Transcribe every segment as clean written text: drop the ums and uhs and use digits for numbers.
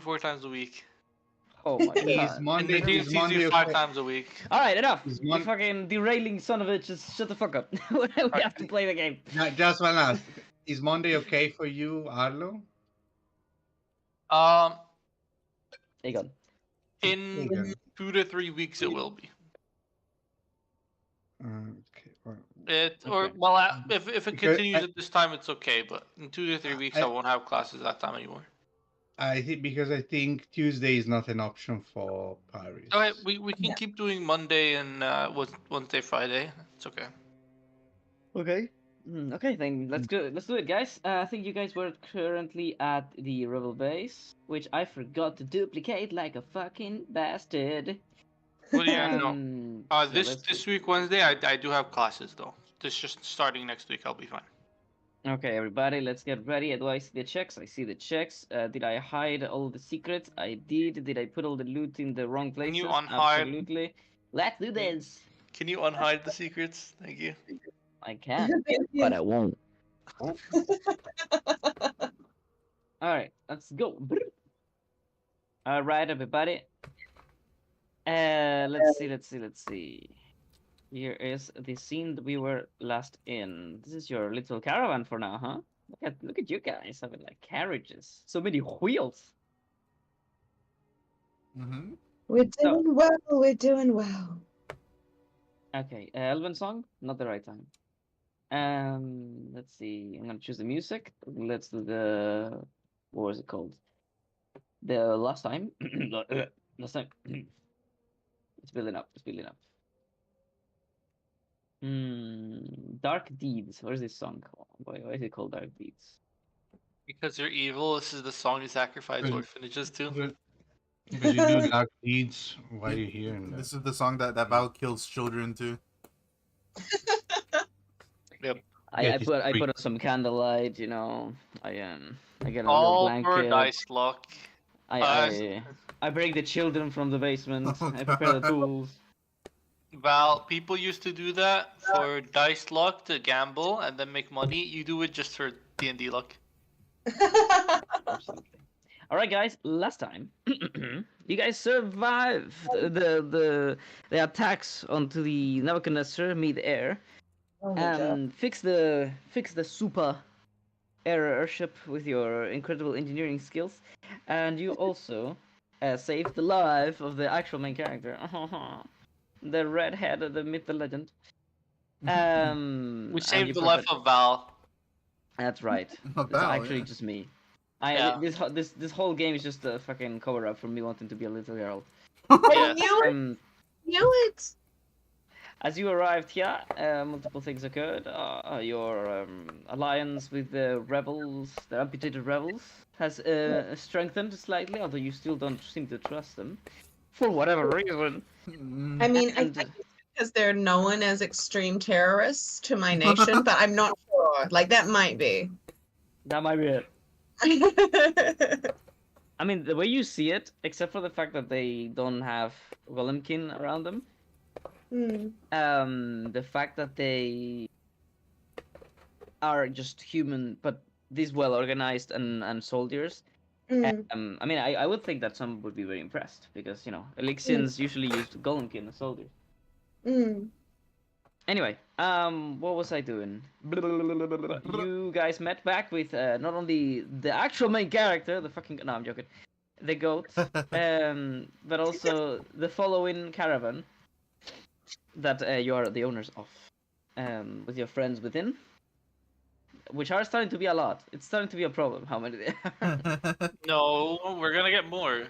4 times a week. Oh my Is god. And Monday? the Is DNCs Monday do 5 okay? times a week. Alright, enough! Is You Mon- fucking derailing son of a bitch, just shut the fuck up. We have to play the game. Just one last. Is Monday okay for you, Arlo? Egon. In Egan. 2 to 3 weeks it will be. Okay. Well, If it Because continues at this time, it's okay. But in 2 to 3 weeks, I I, won't have classes that time anymore. I think because I think Tuesday is not an option for Paris. All right, we can keep doing Monday and Wednesday, Friday. It's okay. Okay. Okay, then let's do it, guys. I think you guys were currently at the rebel base, which I forgot to duplicate like a fucking bastard. Well, yeah, no. So This week Wednesday, I do have classes though. This just starting next week. I'll be fine. Okay, everybody, let's get ready. Do I see the checks? I see the checks. Did I hide all the secrets? I did. Did I put all the loot in the wrong places? Can you unhide? Absolutely. Let's do this. Can you unhide the secrets? Thank you. I can, but I won't. Alright, let's go. Alright, everybody. Let's see. Here is the scene that we were last in. This is your little caravan for now, huh? Look at you guys having like carriages. So many wheels. Mm-hmm. We're doing well. We're doing well. Okay, Elven song, not the right time. Let's see. I'm gonna choose the music. Let's do the what was it called? The last time. Last time. It's building up. It's building up. Dark Deeds. What is this song called? Why is it called Dark Deeds? Because you're evil. This is the song you sacrifice Good. orphanages to. Because you do dark deeds while you're here. And This is the song that Val kills children to. Yep. I put on some candlelight. You know. I get a little All blanket. for dice luck. I break the children from the basement. I prepare the tools. Val, people used to do that for dice luck to gamble and then make money. You do it just for D&D luck. Absolutely. All right, guys. Last time, you guys survived the attacks onto the Nebuchadnezzar mid-air, and fix the super airship with your incredible engineering skills, and you also saved the life of the actual main character, the redhead, the myth, the legend. We saved the life of Val. That's right. Not It's Val, actually yeah. just me. Yeah. This whole game is just a fucking cover up for me wanting to be a little girl. Yeah. You knew it. As you arrived here, multiple things occurred. Your alliance with the rebels, the amputated rebels, has strengthened slightly, although you still don't seem to trust them, for whatever reason. I mean, I And- think it's because they're known as extreme terrorists to my nation, but I'm not sure. Like, that might be. That might be it. I mean, the way you see it, except for the fact that they don't have Golemkin around them, the fact that they are just human, but these well organized and soldiers. I mean, I would think that some would be very impressed because, you know, Elixians usually used Golemkin as soldiers. Anyway, what was I doing? You guys met back with not only the actual main character, the fucking no, I'm joking, the goat, but also the following caravan that you are the owners of, with your friends within, which are starting to be a lot. It's starting to be a problem how many they are. No, we're gonna get more.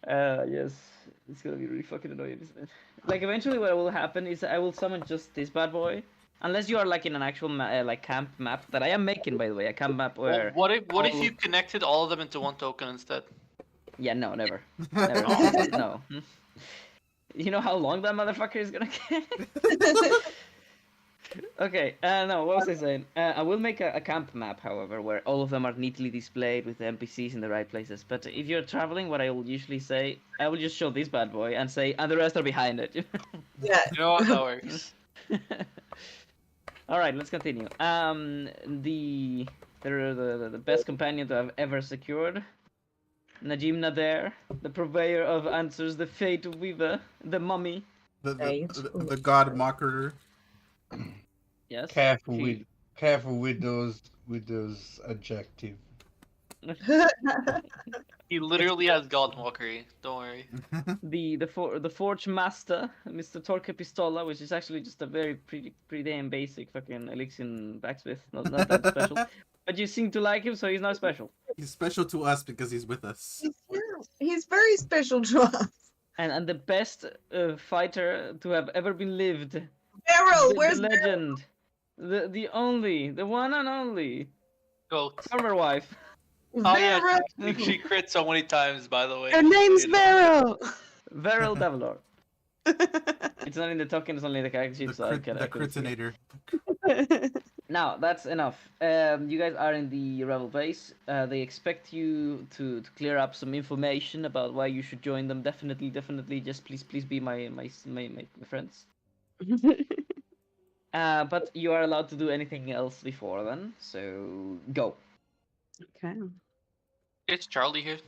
Yes, it's gonna be really fucking annoying, isn't it? Like, eventually what will happen is I will summon just this bad boy, unless you are like in an actual like camp map that I am making, by the way, a camp map where. What if you connected all of them into one token instead? Yeah, no, never. No. You know how long that motherfucker is gonna get? Okay, no, what was I saying? I will make a camp map, however, where all of them are neatly displayed with the NPCs in the right places. But if you're traveling, what I will usually say, I will just show this bad boy and say, and the rest are behind it. Yeah. You know what? That works. All right, let's continue. The best companion that I've ever secured Najim Nader, the purveyor of answers, the fate weaver, the mummy. Right. The god mocker. Yes. Careful with those adjectives. He literally has God mockery. Don't worry. The forge master, Mr. Torque Pistola, which is actually just a very pretty damn basic fucking elixir blacksmith. Not that special. But you seem to like him, so he's not special. He's special to us because he's with us. He's very special to us. And the best fighter to have ever been lived. Beryl, the where's legend? The only, the one and only Goat. farmer wife. Oh yeah, Beryl? she crit so many times. By the way. Her name's You know. Beryl. Veril Devilor. It's not in the token, it's only in the character sheet, so I couldn't see it. Critinator. Now, that's enough. You guys are in the rebel base. They expect you to clear up some information about why you should join them. Definitely. Just please be my friends. But you are allowed to do anything else before then. So go. Okay. It's Charlie here.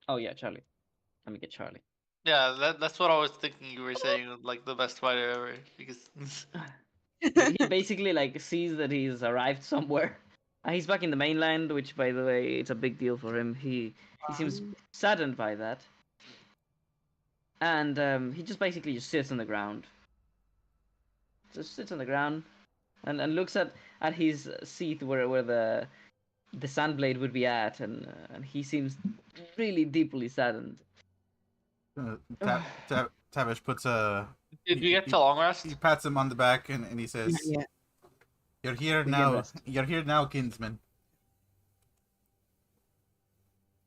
Oh yeah, Charlie. Let me get Charlie. Yeah, that's what I was thinking. You were saying like the best fighter ever because. He basically like sees that he's arrived somewhere. He's back in the mainland, which by the way, it's a big deal for him. He seems saddened by that, and he just basically just sits on the ground. Just sits on the ground, and looks at his seat where the sandblade would be at, and he seems really deeply saddened. Tavish puts a. Did we get to long rest? He pats him on the back and he says, Yeah. "You're here Begin now. rest. You're here now, kinsman."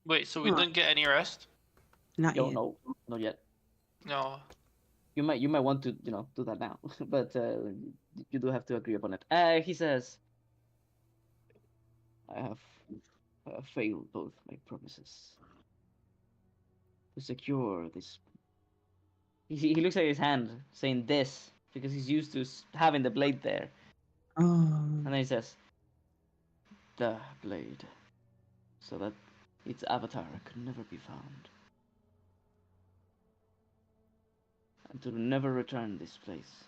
Wait, so we Huh. didn't get any rest? Not Yo, yet. no, not yet. No. You might want to do that now, but you do have to agree upon it. He says, "I have failed both my promises to secure this." He looks at his hand, saying this because he's used to having the blade there, and then he says, "The blade, so that its avatar could never be found, and to never return this place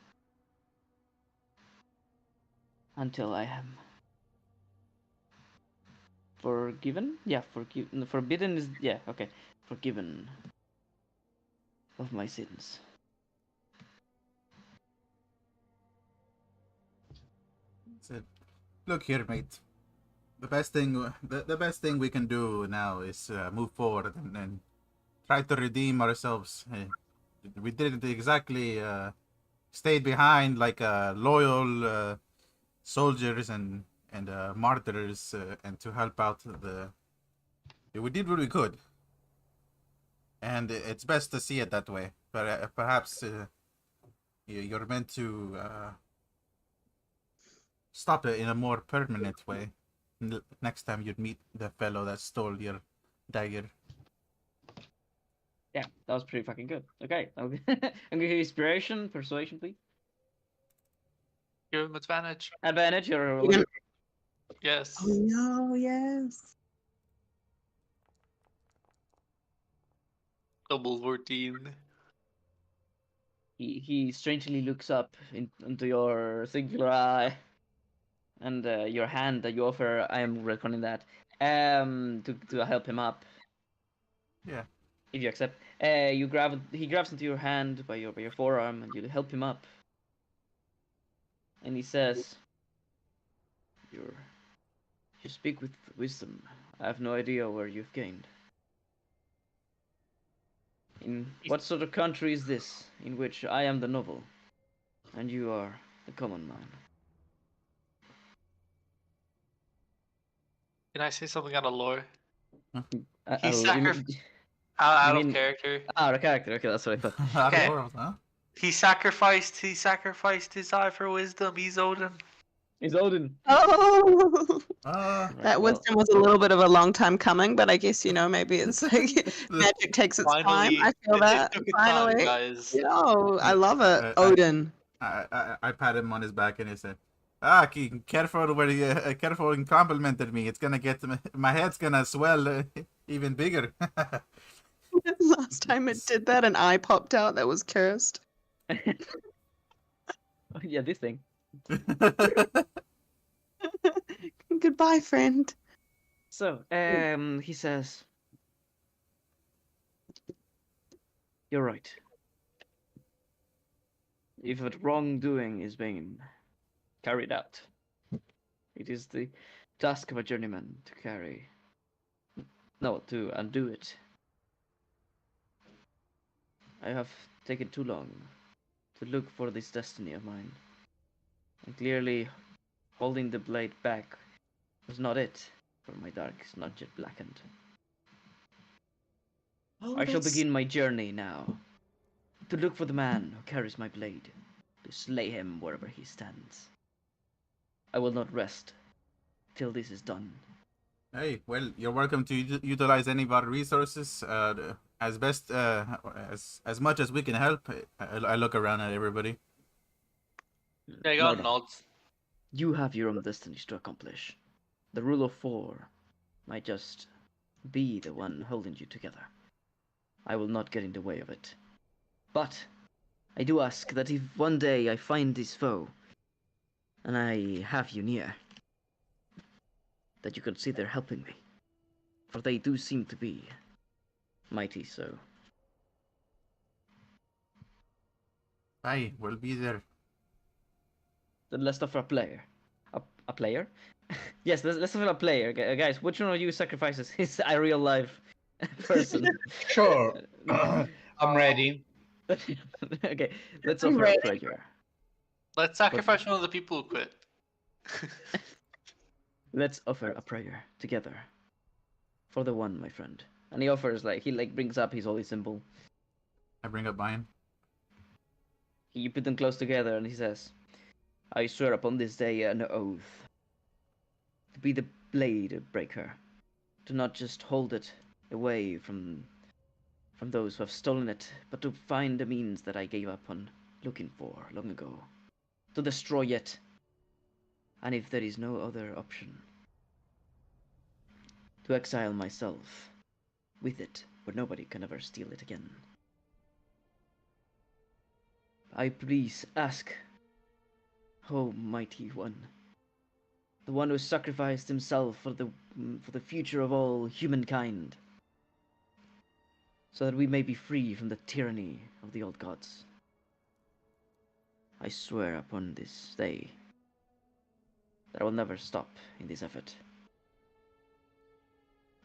until I am forgiven." Yeah, forbidden is okay. Forgiven of my sins. He said, "Look here, mate. The best thing we can do now is move forward and try to redeem ourselves. We didn't exactly stay behind like loyal soldiers and martyrs and to help out the. We did what we could, and it's best to see it that way. But perhaps you're meant to stop it in a more permanent way. Next time you'd meet the fellow that stole your dagger." Yeah, that was pretty fucking good. Okay, I'm gonna give you inspiration, persuasion, please. Give him advantage. Advantage or You can- Yes. Oh no, yes. Double 14. he strangely looks up into your singular eye, and your hand that you offer. I am reckoning that to help him up. Yeah. If you accept, he grabs into your hand by your forearm, and you help him up. And he says, You speak with wisdom. I have no idea where you've gained. In what sort of country is this, in which I am the noble, and you are the common man? Can I say something out of lore? He You sacrificed. Out mean- of character. the character. Okay, that's what I thought. Out of Okay. world, huh? He sacrificed his eye for wisdom. He's Odin. It's Odin. Oh, Uh, Right, that well, wisdom was a little bit of a long time coming, but I guess maybe it's like magic takes its time. I feel it that took its time, finally. guys. I love it, Odin. I pat him on his back and he said, careful where you careful and complimented me. It's gonna get my head's gonna swell Even bigger. Last time it did that, an eye popped out that was cursed. Oh, yeah, this thing. Goodbye, friend. So, he says, "You're right. If a wrongdoing is being carried out, it is the task of a journeyman to undo it. I have taken too long to look for this destiny of mine, and clearly holding the blade back was not it, for my dark is not yet blackened. I shall begin my journey now, to look for the man who carries my blade, to slay him wherever he stands. I will not rest till this is done." Hey, well, you're welcome to utilize any of our resources as best as much as we can help. I look around at everybody. Yeah, I got Murdoch, nods. you have your own destinies to accomplish. The rule of 4 might just be the one holding you together. I will not get in the way of it. But I do ask that if one day I find this foe, and I have you near, that you consider helping me, for they do seem to be mighty so. Aye, we'll be there. Then let's offer a player. A player? Yes, let's offer a player. Guys, which one of you sacrifices his real life person? Sure. I'm ready. Okay, let's I'm offer ready. a player. Let's sacrifice one of the people who quit. Let's offer a prayer together. For the one, my friend. And he offers, he brings up his holy symbol. I bring up mine. You put them close together and he says, "I swear upon this day an oath to be the blade breaker, to not just hold it away from those who have stolen it, but to find the means that I gave up on looking for long ago, to destroy it, and if there is no other option, to exile myself with it, where nobody can ever steal it again. I please ask, O mighty one, the one who sacrificed himself for the future of all humankind, so that we may be free from the tyranny of the old gods. I swear upon this day that I will never stop in this effort."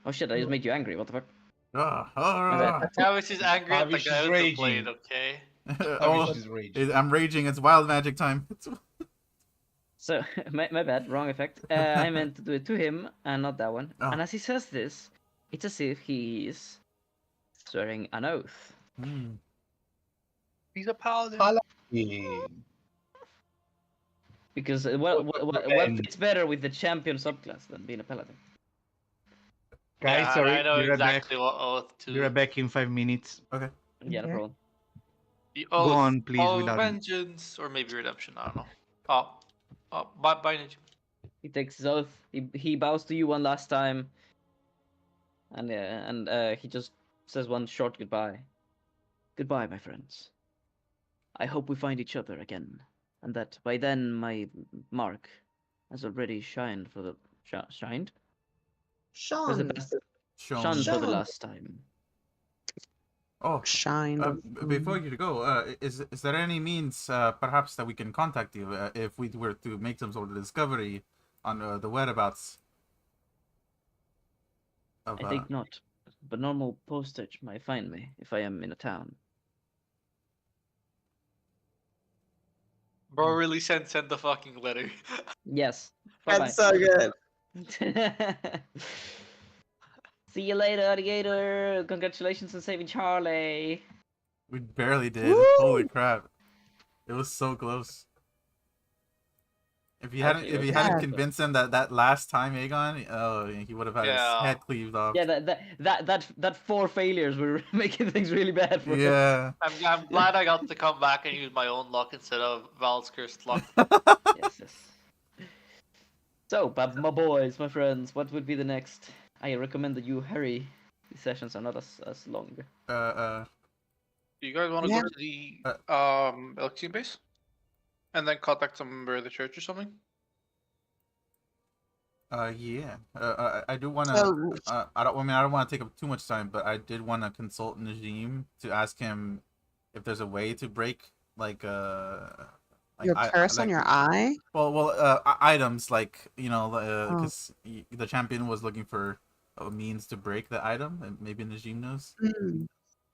Oh shit, I just made you angry, what the fuck? Ah, Travis is angry at the Tavish guy is with the raging. blade, okay? Oh, Tavish is raging. I'm raging. It's wild magic time. So, my bad, wrong effect. I meant to do it to him, and not that one. Oh. And as he says this, it's as if he is swearing an oath. Hmm. He's a paladin. Yeah. Because what And- fits better with the champion subclass than being a paladin? Guys, Yeah, sorry. I know Be right back. exactly what oath to. Be right back in 5 minutes. Okay. Yeah, no Okay. problem. The Go oath on, please, of without- vengeance, or maybe redemption. I don't know. Bye, Ninja. He takes his oath. He bows to you one last time, and he just says one short goodbye. Goodbye, my friends. I hope we find each other again, and that by then my mark has already shined for the shined. Was the Sean. best Sean. shone for the Shone. last time. Oh, Shine. before you go, is there any means, perhaps, that we can contact you if we were to make some sort of discovery on the whereabouts? Of, I think not, but normal postage might find me if I am in a town. Bro, really send the fucking letter. Yes. Bye That's so good. bye. See you later, alligator. Congratulations on saving Charlie. We barely did. Woo! Holy crap! It was so close. If you hadn't Yeah. convinced him that last time Aegon, oh, he would have had his Yeah. head cleaved off. Yeah, that 4 failures were making things really bad for us. Yeah. I'm glad I got to come back and use my own luck instead of Val's cursed luck. Yes. So, my boys, my friends, what would be the next? I recommend that you hurry These sessions are not as long. Do you guys want to Yeah. go to the Elysium base? And then contact some member of the church or something? Yeah. I do want to. So I don't want to take up too much time, but I did want to consult Najim to ask him if there's a way to break like your curse on your eye. items like Oh. because the champion was looking for a means to break the item, and maybe Najim knows.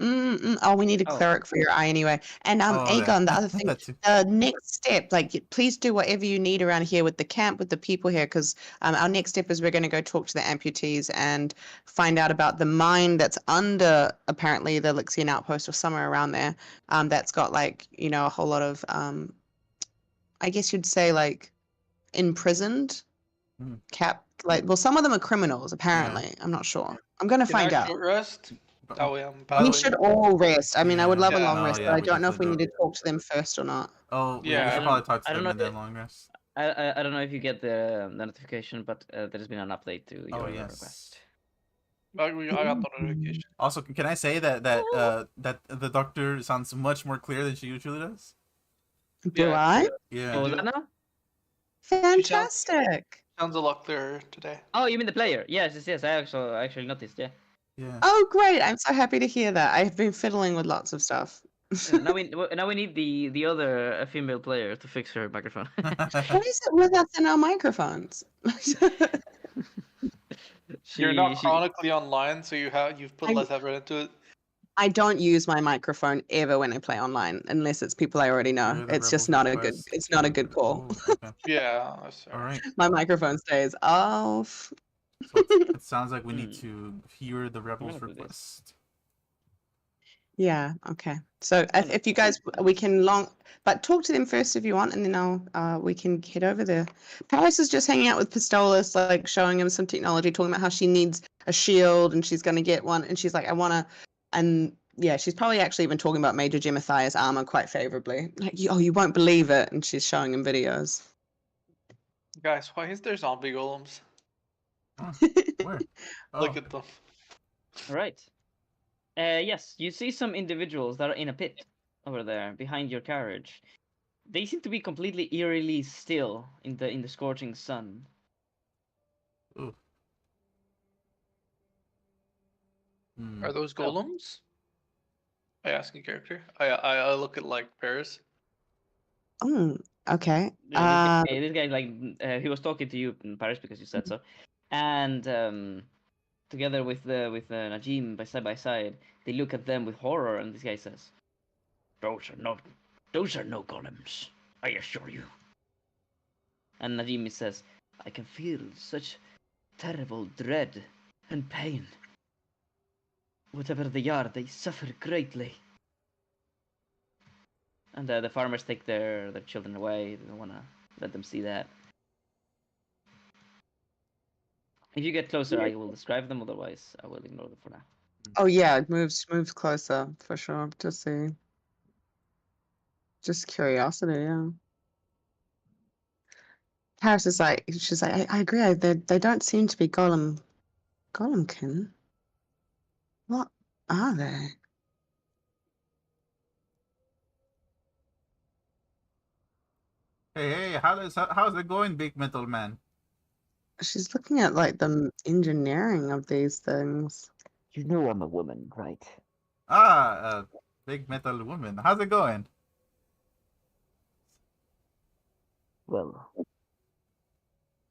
Oh, we need a Oh. cleric for your eye anyway. And Oh, yeah. Aegon, the other thing, That too. the next step, please do whatever you need around here with the camp, with the people here, because our next step is we're going to go talk to the amputees and find out about the mine that's under apparently the Lixian outpost or somewhere around there. That's got a whole lot of I guess you'd say imprisoned, Mm. some of them are criminals apparently. I'm not sure. I'm going to Can I find out. short rest? That way I'm By the We way- should all rest. I mean, I would love a Yeah. long Oh, rest, yeah, but I we don't know if we definitely need to talk to them first or not. Oh, we Yeah. should probably talk to I don't them know and then if- long rest. I don't know if you get the notification, but there's been an update to Oh, your yes. request. I got the notification. Also, can I say that the doctor sounds much more clear than she usually does? Do Yeah. I? Yeah. Oh, is that now? Fantastic. Sounds a lot clearer today. Oh, you mean the player? Yes. I actually noticed. Yeah. Yeah. Oh, great. I'm so happy to hear that. I've been fiddling with lots of stuff. Yeah, now we need the other female player to fix her microphone. Why is it with us in our microphones? You're not she- chronically online, so you've put I'm- less effort into it. I don't use my microphone ever when I play online, unless it's people I already know. Hear the It's just rebels' not a good. request. It's not a good call. Oh, okay. Yeah, that's All right. My microphone stays off. So it sounds like we need to hear the rebels' gonna do this. request. Yeah. Okay. So if you guys, we can but talk to them first if you want, and then we can head over there. Paris is just hanging out with Pistolas, showing him some technology, talking about how she needs a shield and she's gonna get one, and she's like, I wanna, and yeah, she's probably actually even talking about Major Gemathiah's armor quite favorably. You won't believe it, and she's showing him videos. Guys, why is there zombie golems? Where? Oh, Look at them. All right. Yes, you see some individuals that are in a pit over there behind your carriage. They seem to be completely eerily still in the scorching sun. ooh. Hmm. Are those golems? I ask in character. I look at Paris. Okay. This guy he was talking to you in Paris because you said so, and together with Najim by side, they look at them with horror, and this guy says, those are no golems, I assure you." And Najim says, "I can feel such terrible dread and pain. Whatever they are, they suffer greatly." And the farmers take their children away. They don't want to let them see that. If you get closer, I will describe them. Otherwise, I will ignore them for now. Oh yeah, it moves closer for sure to see. Just curiosity, yeah. Paris is she's like, I agree. They don't seem to be golemkin. What are they? Hey, how's it going, big metal man? She's looking at the engineering of these things. You know I'm a woman, right? Ah, big metal woman. How's it going? Well,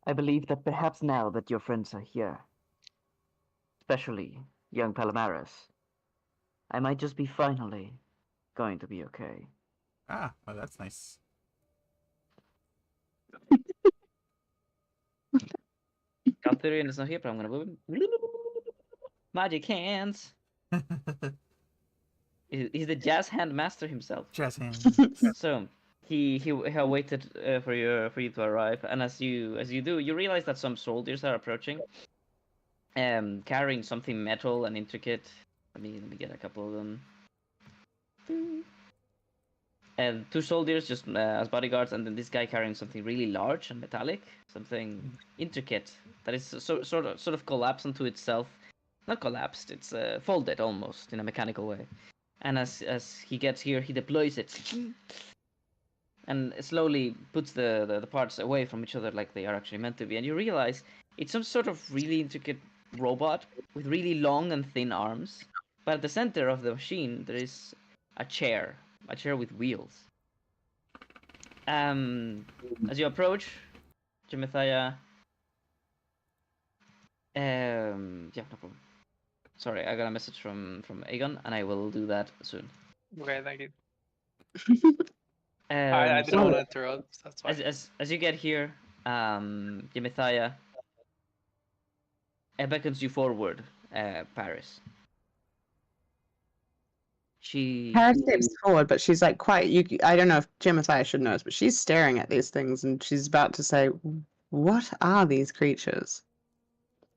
I believe that perhaps now that your friends are here, especially young Palomares, I might just be finally going to be okay. Ah, well, that's nice. Galterian is not here, but I'm gonna move him. Magic hands. He's the jazz hand master himself. Jazz hands. So he waited for you to arrive, and as you do, you realize that some soldiers are approaching, carrying something metal and intricate. Let me get a couple of them. And two soldiers just as bodyguards, and then this guy carrying something really large and metallic, something intricate that is sort of collapse onto itself not collapsed. It's folded almost in a mechanical way. And as he gets here, he deploys it, and slowly puts the parts away from each other like they are actually meant to be. And you realize it's some sort of really intricate robot with really long and thin arms. But at the center of the machine, there is a chair with wheels. As you approach, Jemethia. Yeah, no problem. Sorry, I got a message from Aegon, and I will do that soon. Okay, thank you. I didn't So want to interrupt. That's fine. as you get here, Jemethia beckons you forward, Paris. She Paris steps forward, but she's like quite. I don't know if Jemethia should know this, but she's staring at these things, and she's about to say, "What are these creatures?"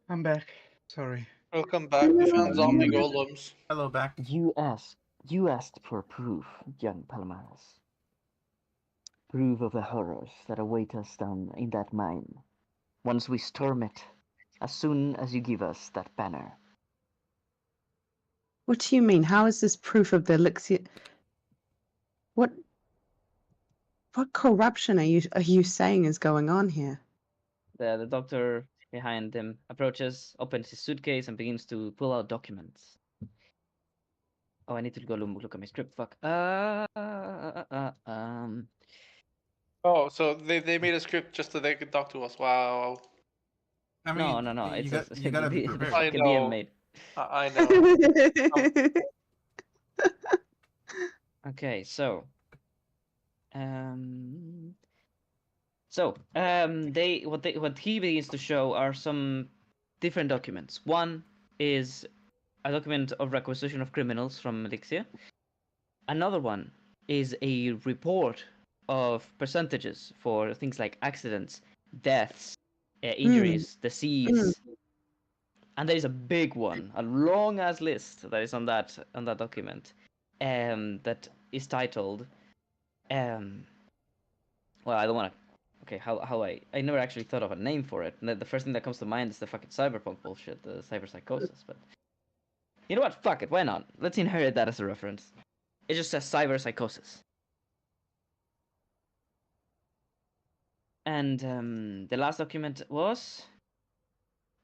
I'm back. Sorry. Welcome back. We found zombie golems. Hello, back. You asked for proof, young Palomares. Proof of the horrors that await us down in that mine. Once we storm it, as soon as you give us that banner. What do you mean? How is this proof of the elixir? What corruption are you saying is going on here? The doctor behind him approaches, opens his suitcase, and begins to pull out documents. Oh, I need to go look at my script. Fuck. Oh, so they made a script just so they could talk to us. Wow. I mean, No. You, It's you gotta be the prepared. I fucking know. DM made. I know. Okay, so what he begins to show are some different documents. One is a document of requisition of criminals from Elixir. Another one is a report of percentages for things like accidents, deaths, injuries, disease. And there is a big one, a long ass list that is on that document, that is titled, well, I don't want to. Okay, how I never actually thought of a name for it. The first thing that comes to mind is the fucking cyberpunk bullshit, the cyberpsychosis. But you know what? Fuck it. Why not? Let's inherit that as a reference. It just says cyberpsychosis. And the last document was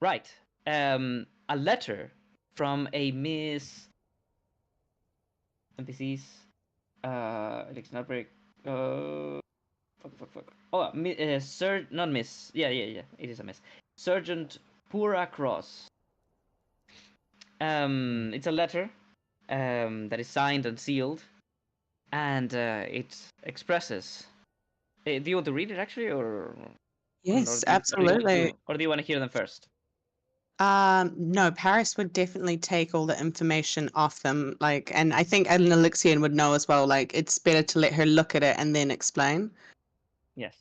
right. A letter from a Miss NPCs. Elixir outbreak. Fuck. Oh, not Miss. Yeah. It is a Miss. Sergeant Pura Cross. It's a letter, that is signed and sealed, and it expresses. Do you want to read it actually, or? Yes, Or absolutely. do you want to hear them first? No, Paris would definitely take all the information off them, and I think an Elixian would know as well, it's better to let her look at it and then explain. Yes.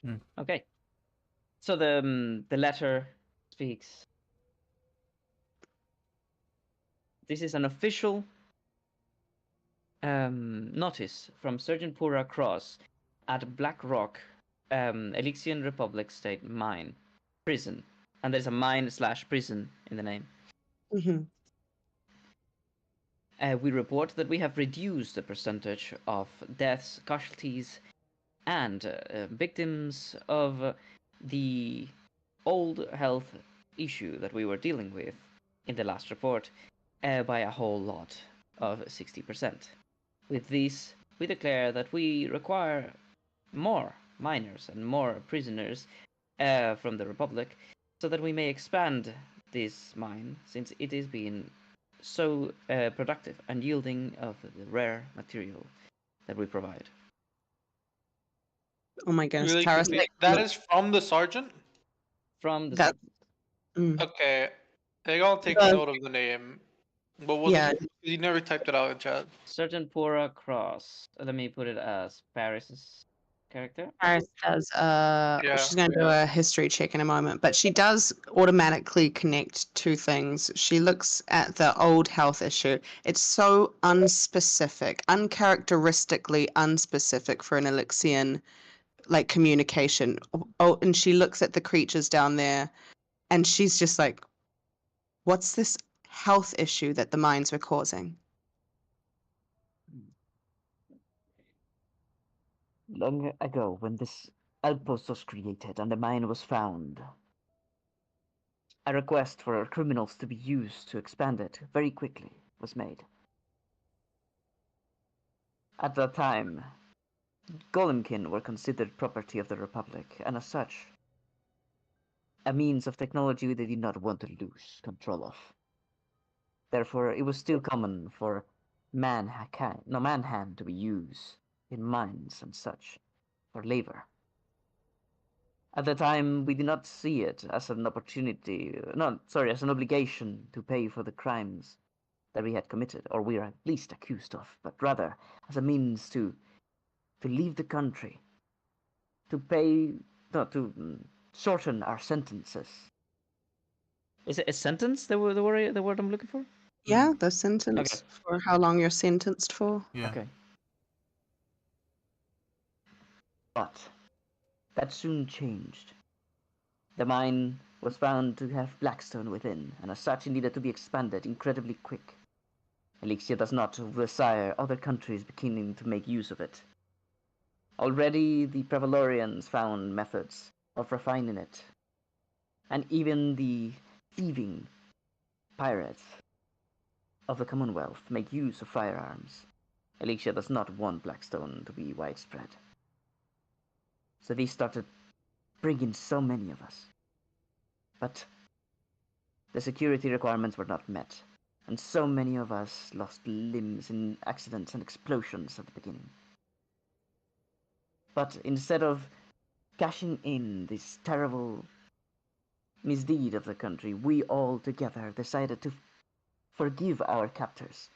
Hmm. Okay. So the letter speaks. This is an official notice from Sergeant Pura Cross at Black Rock, Elixian Republic State Mine, prison. And there's a mine/prison in the name. Mm-hmm. We report that we have reduced the percentage of deaths, casualties, and victims of the old health issue that we were dealing with in the last report by a whole lot of 60%. With this, we declare that we require more miners and more prisoners from the Republic, so that we may expand this mine, since it is being so productive and yielding of the rare material that we provide. Oh my goodness, Really Paris! quickly, that is from the sergeant? From the That- Okay. I'll take Uh, note of the name. What was Yeah. it? You never typed it out in chat. Sergeant Pura Cross. Let me put it as Paris's character. Paris does. Yeah. She's going to do a history check in a moment, but she does automatically connect two things. She looks at the old health issue. It's so unspecific, uncharacteristically unspecific for an Elixian, communication. Oh, and she looks at the creatures down there, and she's just like, "What's this health issue that the mines were causing? Long ago, when this outpost was created and the mine was found, a request for criminals to be used to expand it very quickly was made. At that time, Golemkin were considered property of the Republic, and as such, a means of technology they did not want to lose control of. Therefore, it was still common for manhand to be used in mines and such for labor. At the time, we did not see it as an opportunity, as an obligation to pay for the crimes that we had committed, or we are at least accused of, but rather as a means to leave the country, to shorten our sentences. Is it a sentence the word I'm looking for? Yeah, the sentence for how long you're sentenced for. Yeah. Okay. But that soon changed. The mine was found to have blackstone within, and as such it needed to be expanded incredibly quick. Elixir does not desire other countries beginning to make use of it. Already the Prevalorians found methods of refining it, and even the thieving pirates of the Commonwealth make use of firearms. Elixir does not want blackstone to be widespread. So they started bringing so many of us. But the security requirements were not met, and so many of us lost limbs in accidents and explosions at the beginning. But instead of cashing in this terrible misdeed of the country, we all together decided to forgive our captors,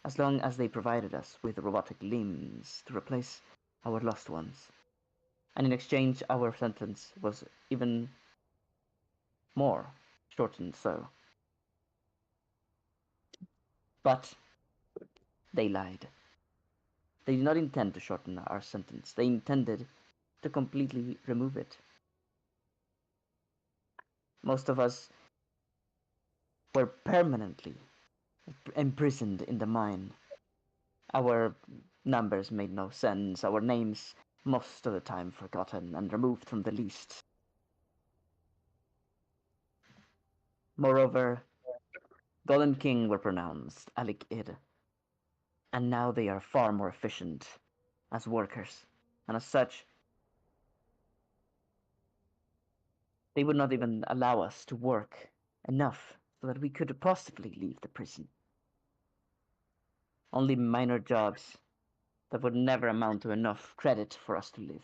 as long as they provided us with robotic limbs to replace our lost ones. And in exchange, our sentence was even more shortened so. But they lied. They did not intend to shorten our sentence. They intended to completely remove it. Most of us were permanently imprisoned in the mine. Our numbers made no sense, our names most of the time forgotten and removed from the list. Moreover, Golden King were pronounced Alik Id, and now they are far more efficient as workers, and as such, they would not even allow us to work enough so that we could possibly leave the prison. Only minor jobs that would never amount to enough credit for us to live.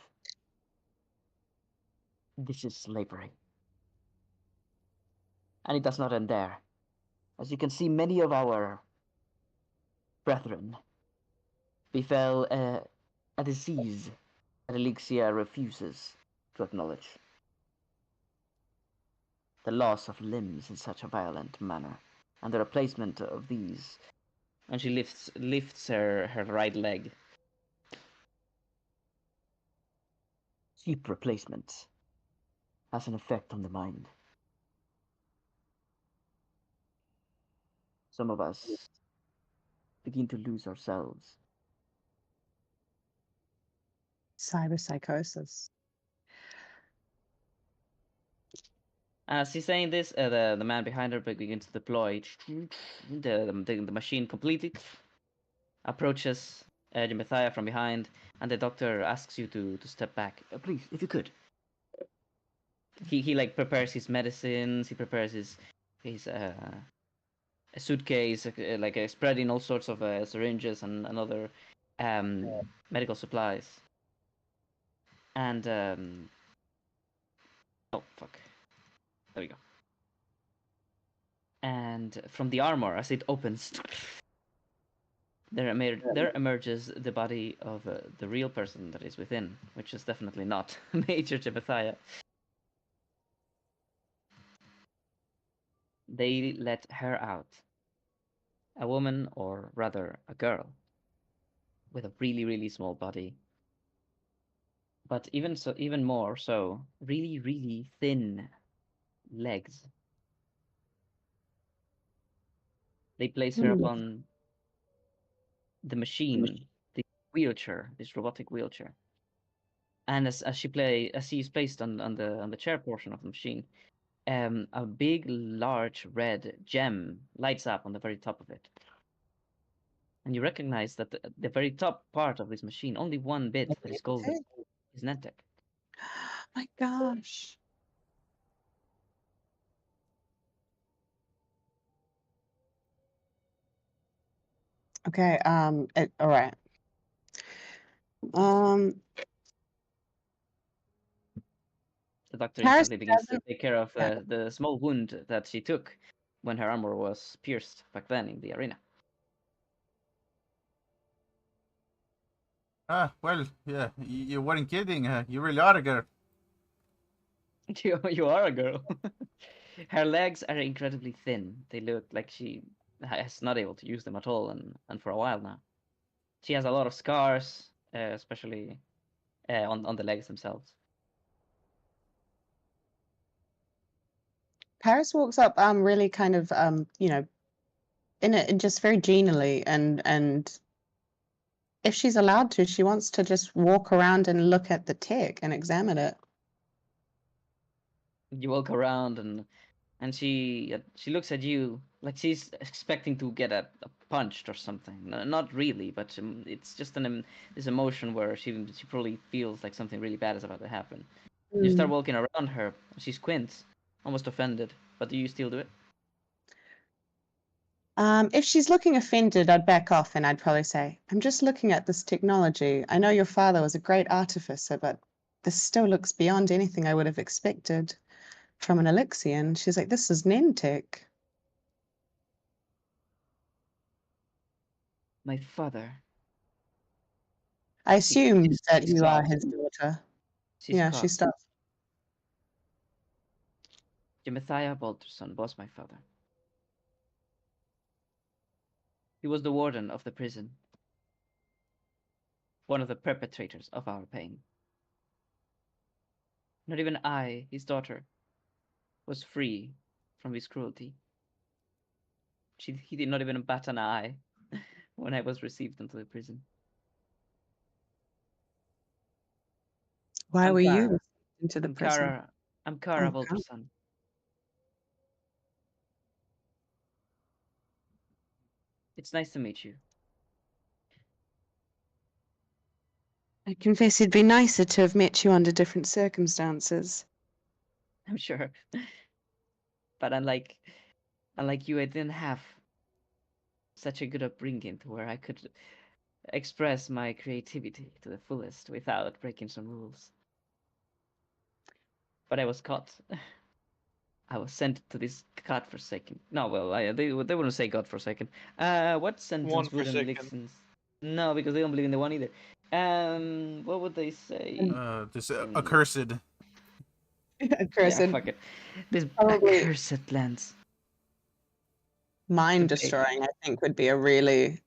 This is slavery. And it does not end there. As you can see, many of our brethren befell a disease that Elixir refuses to acknowledge. The loss of limbs in such a violent manner, and the replacement of these. And she lifts her right leg. Cheap replacement has an effect on the mind. Some of us begin to lose ourselves. Cyberpsychosis. As he's saying this, the man behind her begins to deploy the machine completely. Approaches Jemethia from behind, and the doctor asks you to step back. Please, if you could. He like prepares his medicines. He prepares his a suitcase, spreading all sorts of syringes and other medical supplies. And oh fuck, there we go. And from the armor, as it opens, there emerges the body of the real person that is within, which is definitely not Major Jebethiah. They let her out. A woman, or rather a girl, with a really, really small body. But even more so, really, really thin legs. They place her upon the machine, the wheelchair, this robotic wheelchair. And as she is placed on the chair portion of the machine, a big, large red gem lights up on the very top of it. And you recognize that the very top part of this machine, only one bit that is golden, is Netec. My gosh. Okay. All right. The doctor Paris instantly begins to doesn't. take care of Yeah. the small wound that she took when her armor was pierced back then in the arena. Ah, well, yeah, you weren't kidding. You really are a girl. You are a girl. Her legs are incredibly thin. They look like she is not able to use them at all, and for a while now. She has a lot of scars, especially on the legs themselves. Paris walks up, really kind of, in just very genially, and if she's allowed to, she wants to just walk around and look at the tech and examine it. You walk around and she looks at you like she's expecting to get a punched or something. Not really, but it's just this emotion where she probably feels like something really bad is about to happen. You start walking around her. She squints, almost offended. But do you still do it? If she's looking offended, I'd back off and I'd probably say, I'm just looking at this technology. I know your father was a great artificer, but this still looks beyond anything I would have expected from an Elixian. She's like, this is Nentech. My father. I assumed that she you are stops. his daughter. She Yeah, she stops. stops. Jemethia Balterson was my father. He was the warden of the prison. One of the perpetrators of our pain. Not even I, his daughter, was free from his cruelty. He did not even bat an eye when I was received into the prison. Why I'm were Kara. you into the prison? I'm Kara Oh, Balterson. It's nice to meet you. I confess it'd be nicer to have met you under different circumstances. I'm sure. But unlike you, I didn't have such a good upbringing to where I could express my creativity to the fullest without breaking some rules. But I was caught. I was sent to this godforsaken. No, well, they wouldn't say godforsaken. What sentence would an One-forsaken. Elixins? No, because they don't believe in the one either. What would they say? This accursed. Accursed. Yeah, fuck it. This Probably- accursed lands. Mind Okay. destroying, I think, would be a really.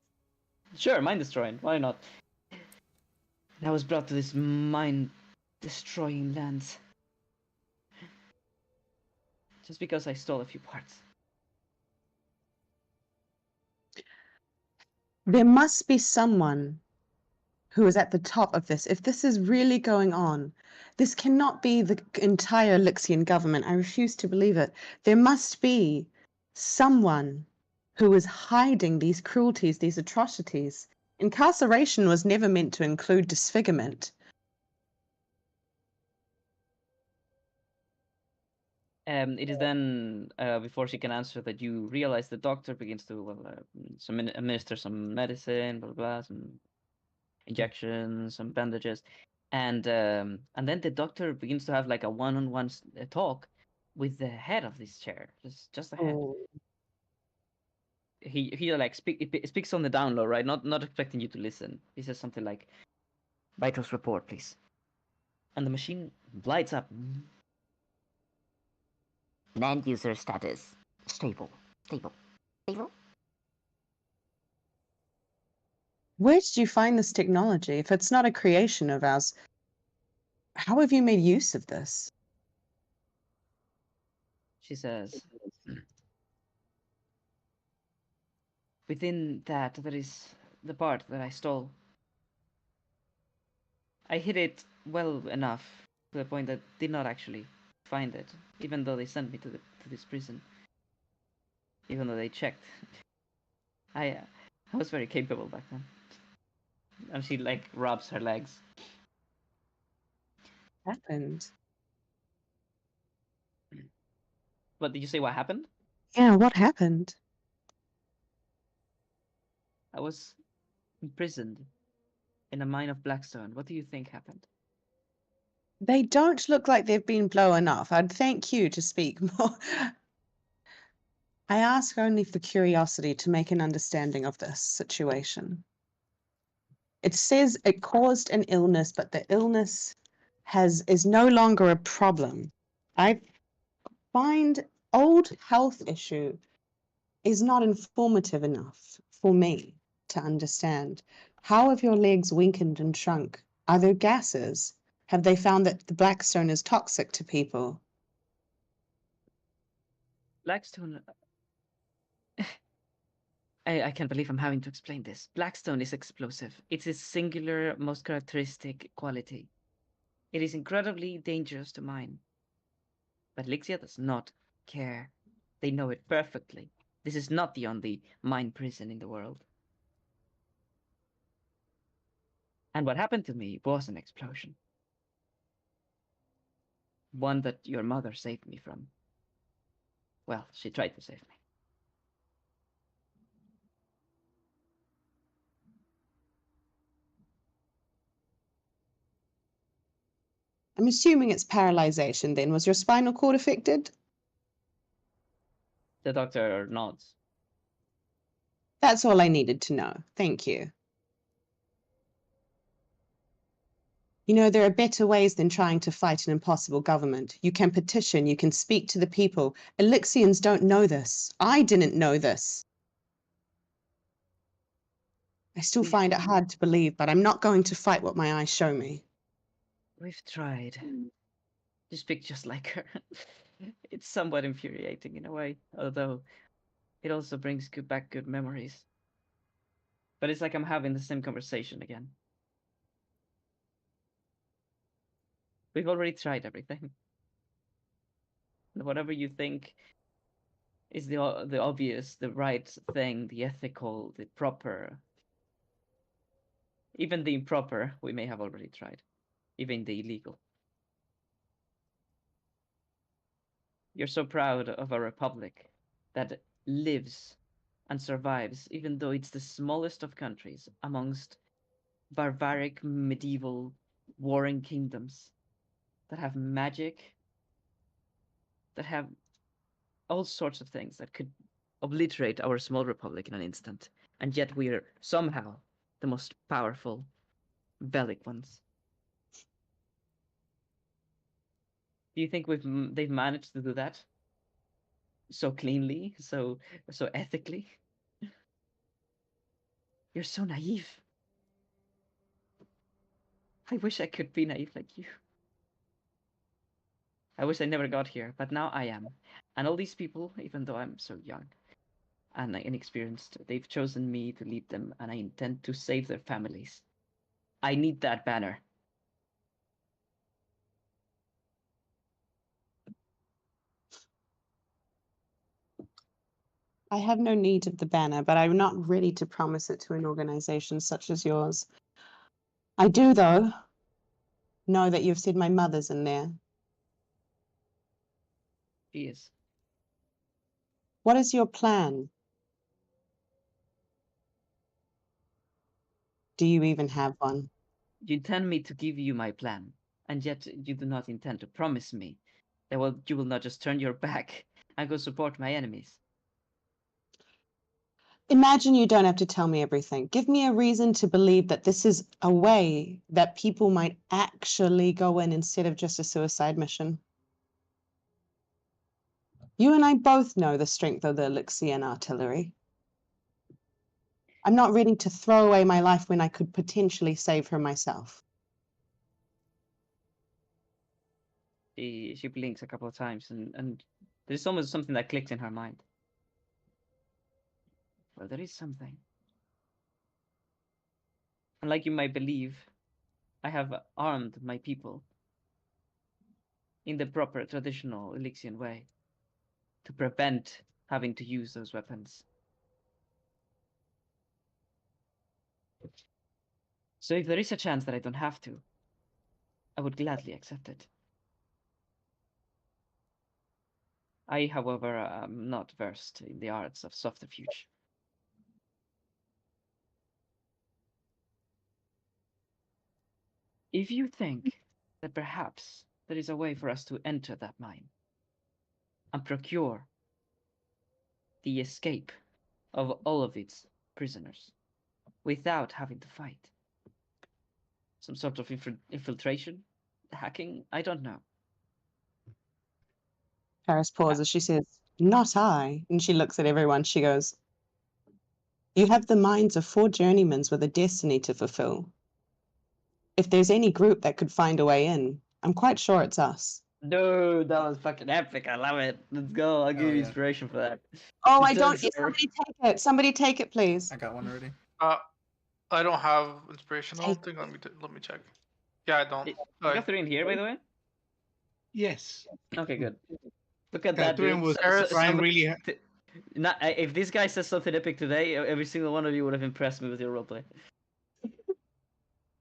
Sure, mind destroying. Why not? I was brought to this mind destroying lands just because I stole a few parts. There must be someone who is at the top of this. If this is really going on, this cannot be the entire Lixian government. I refuse to believe it. There must be someone who is hiding these cruelties, these atrocities. Incarceration was never meant to include disfigurement. It is then, before she can answer, that you realize the doctor begins to administer some medicine, blah, blah, blah, some injections, some bandages, and then the doctor begins to have like a one-on-one talk with the head of this chair, just the head. Oh. He like speaks on the down low, right? Not expecting you to listen. He says something like, "Vitals report, please," and the machine lights up. Land user status. Stable. Stable. Stable? Where did you find this technology? If it's not a creation of ours, how have you made use of this? She says, within that, there is the part that I stole. I hid it well enough to the point that I did not actually find it, even though they sent me to this prison. Even though they checked, I was very capable back then. And she like rubs her legs. Happened. What did you say? What happened? Yeah, what happened? I was imprisoned in a mine of Blackstone. What do you think happened? They don't look like they've been blown off. I'd thank you to speak more. I ask only for curiosity to make an understanding of this situation. It says it caused an illness, but the illness is no longer a problem. I find old health issue is not informative enough for me to understand. How have your legs weakened and shrunk? Are there gases? Have they found that the Blackstone is toxic to people? Blackstone. I can't believe I'm having to explain this. Blackstone is explosive. It's its singular, most characteristic quality. It is incredibly dangerous to mine. But Lixia does not care. They know it perfectly. This is not the only mine prison in the world. And what happened to me was an explosion. One that your mother saved me from. Well, she tried to save me. I'm assuming it's paralyzation then. Was your spinal cord affected? The doctor nods. That's all I needed to know. Thank you. You know, there are better ways than trying to fight an impossible government. You can petition, you can speak to the people. Elixians don't know this. I didn't know this. I still find it hard to believe, but I'm not going to fight what my eyes show me. We've tried. You speak just like her. It's somewhat infuriating in a way, although it also brings back good memories. But it's like I'm having the same conversation again. We've already tried everything. Whatever you think is the obvious, the right thing, the ethical, the proper, even the improper, we may have already tried. Even the illegal. You're so proud of a republic that lives and survives, even though it's the smallest of countries amongst barbaric medieval warring kingdoms that have magic, that have all sorts of things that could obliterate our small republic in an instant, and yet we're somehow the most powerful Bellic ones. Do you think they've managed to do that so cleanly, so ethically? You're so naive. I wish I could be naive like you. I wish I never got here, but now I am. And all these people, even though I'm so young and inexperienced, they've chosen me to lead them, and I intend to save their families. I need that banner. I have no need of the banner, but I'm not ready to promise it to an organization such as yours. I do, though, know that you've said my mother's in there. She is. What is your plan? Do you even have one? You intend me to give you my plan, and yet you do not intend to promise me that you will not just turn your back and go support my enemies. Imagine you don't have to tell me everything. Give me a reason to believe that this is a way that people might actually go in instead of just a suicide mission. You and I both know the strength of the Elixian artillery. I'm not ready to throw away my life when I could potentially save her myself. She blinks a couple of times, and there's almost something that clicks in her mind. Well, there is something. And like you might believe, I have armed my people in the proper traditional Elixian way to prevent having to use those weapons. So if there is a chance that I don't have to, I would gladly accept it. I, however, am not versed in the arts of subterfuge. If you think that perhaps there is a way for us to enter that mine and procure the escape of all of its prisoners without having to fight, some sort of infiltration, hacking, I don't know. Paris pauses. She says, "Not I." And she looks at everyone. She goes, "You have the minds of 4 journeymans with a destiny to fulfill. If there's any group that could find a way in, I'm quite sure it's us." Dude, that was fucking epic. I love it. Let's go. I'll give you yeah. inspiration for that. Oh, It I don't. says, Somebody take it. Somebody take it, please. I got one already. I don't have inspiration. I don't Take- think. Let me check. Yeah, I don't. You Sorry. got 3 in here, by the way? Yes. Okay, good. Look at that, Catherine dude. was Sarah- trying really hard. If this guy says something epic today, every single one of you would have impressed me with your roleplay.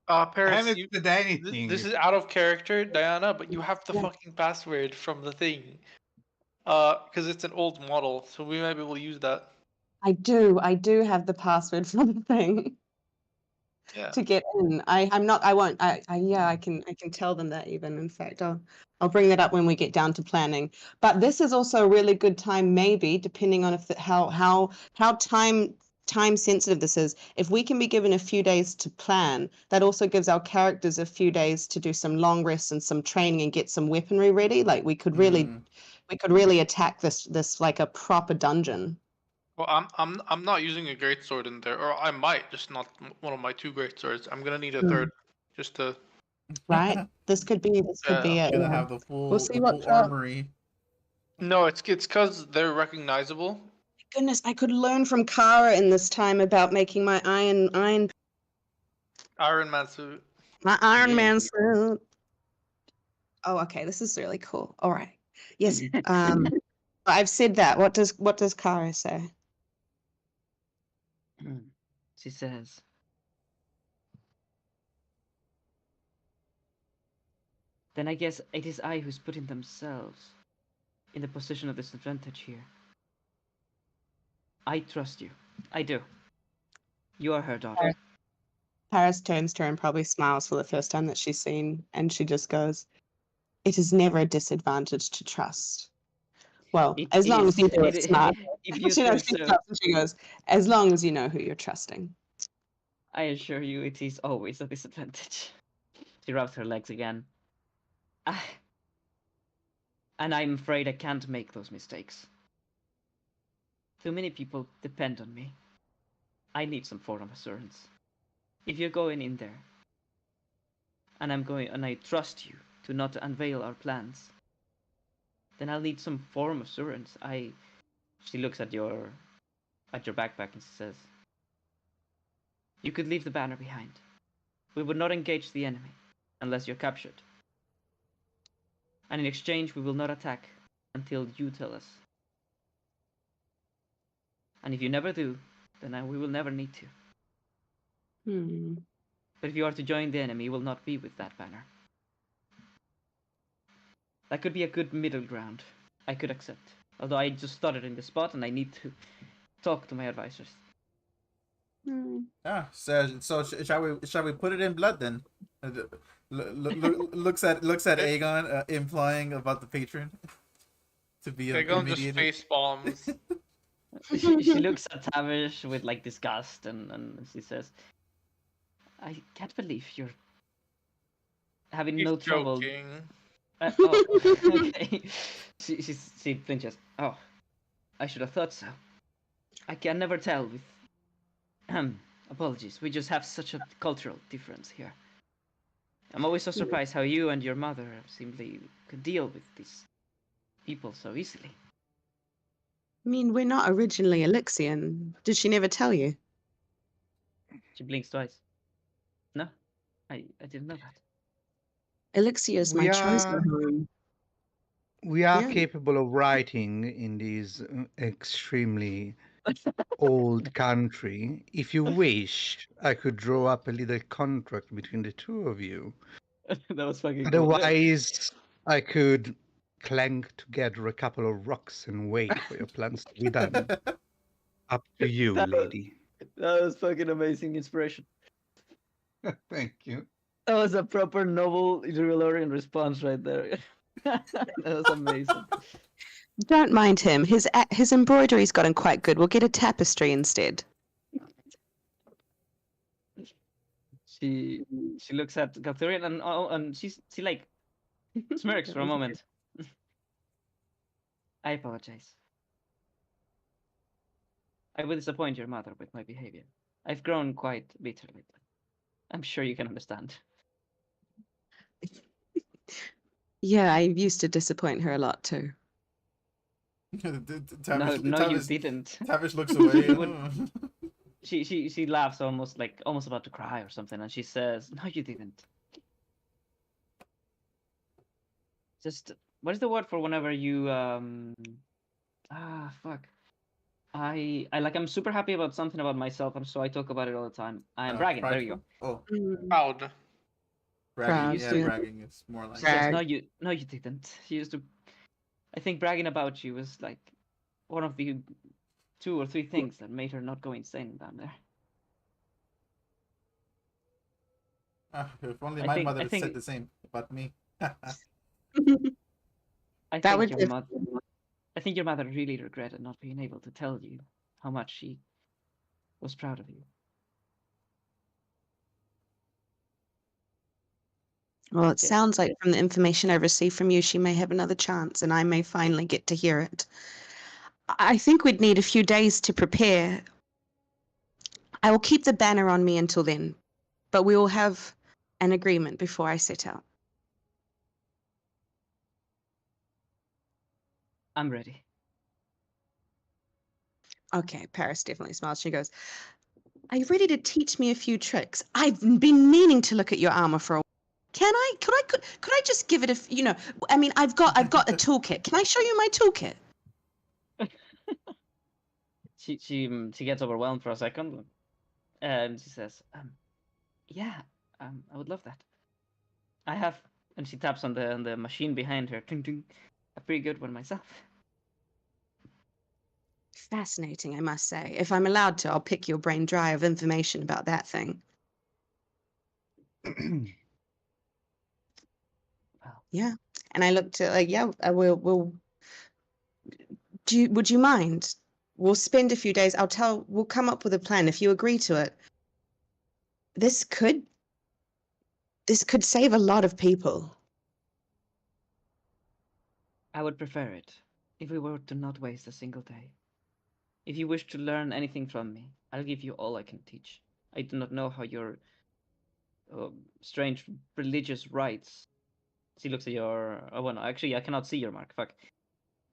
I Paris, haven't said anything. this is out of character, Diana, but you have the fucking password from the thing. Because it's an old model, so we might be able to use that. I do. I do have the password for the thing Yeah. to get in. I'm not. I won't. Yeah. I can tell them that even. In fact, I'll bring that up when we get down to planning. But this is also a really good time, maybe depending on if how time sensitive this is. If we can be given a few days to plan, that also gives our characters a few days to do some long rests and some training and get some weaponry ready. Like we could really attack this like a proper dungeon. Well, I'm not using a great sword in there, or I might, just not one of my 2 great swords. I'm gonna need a third, just to. Right? This could be it. Gonna Yeah. have the full, We'll see the what full armory. No, it's because they're recognizable. Goodness, I could learn from Kara in this time about making my Iron Iron Man suit. Yeah. Man suit. Oh, okay. This is really cool. All right. Yes. I've said that. What does Kara say? She says, then I guess it is I who's putting themselves in the position of disadvantage here. I trust you. I do. You are her daughter. Paris turns to her and probably smiles for the first time that she's seen, and she just goes, "It is never a disadvantage to trust." Well, It as long as you is. do it smart. If you She think she so, stops and she goes, "As long as you know who you're trusting." I assure you it is always a disadvantage. She rubs her legs again. And I'm afraid I can't make those mistakes. Too many people depend on me. I need some form of assurance. If you're going in there, and I trust you to not unveil our plans, then I'll need some form of assurance. She looks at your backpack and says, "You could leave the banner behind. We would not engage the enemy unless you're captured. And in exchange, we will not attack until you tell us. And if you never do, then we will never need to. But if you are to join the enemy, it will not be with that banner. That could be a good middle ground. I could accept. Although I just started in the spot and I need to talk to my advisors." Shall we put it in blood then? Looks at Aegon, implying about the patron to be They're going just mediator. face bombs. She looks at Tavish with like disgust and she says, "I can't believe you're having He's no trouble." joking. Oh, okay. She flinches. "Oh, I should have thought so. I can never tell with. Apologies. We just have such a cultural difference here. I'm always so surprised how you and your mother seemingly could deal with these people so easily." I mean, we're not originally Elixian. Did she never tell you? She blinks twice. No, I didn't know that. Elixir is my We chosen are home. we are Yeah. capable of writing in these extremely old country. If you wish, I could draw up a little contract between the two of you. That was fucking cool. Otherwise, I could clank together a couple of rocks and wait for your plans to be done. Up to you, That was- lady. That was fucking amazing inspiration. Thank you. That was a proper noble Irrelorian response right there. That was amazing. Don't mind him. His embroidery's gotten quite good. We'll get a tapestry instead. She looks at Galthurian and she like smirks for a moment. I apologize. I will disappoint your mother with my behavior. I've grown quite bitter lately. I'm sure you can understand. Yeah, I used to disappoint her a lot too. No, you didn't. Tavish looks away. She would- She laughs almost about to cry or something, and she says, "No, you didn't. Just what is the word for whenever you fuck. I'm super happy about something about myself, and so I talk about it all the time. I'm bragging. There you go. Oh, Proud. bragging. Proud, Yeah, yeah. bragging is more like. She says, Brag. no, you didn't. She used to. I think bragging about you was like one of the 2 or 3 things that made her not go insane down there. If only I my think- mother I had think- said the same about me. I That think would your just- mother. I think your mother really regretted not being able to tell you how much she was proud of you. Well, it Yeah. sounds like from the information I received from you, she may have another chance, and I may finally get to hear it. I think we'd need a few days to prepare. I will keep the banner on me until then, but we will have an agreement before I set out. I'm ready. Okay, Paris definitely smiles. She goes, "Are you ready to teach me a few tricks? I've been meaning to look at your armor for a while. Could I just give it I mean, I've got a toolkit. Can I show you my toolkit?" She gets overwhelmed for a second, and she says, "Yeah, I would love that. I have," and she taps on the machine behind her. Ting, ting, a pretty good one myself. Fascinating, I must say. If I'm allowed to, I'll pick your brain dry of information about that thing. Wow. Yeah. And I looked at we'll would you mind? We'll spend a few days. We'll come up with a plan if you agree to it. This could save a lot of people. I would prefer it if we were to not waste a single day. If you wish to learn anything from me, I'll give you all I can teach. I do not know how your strange religious rites. She looks at your. Oh, well, no, actually, I cannot see your mark. Fuck.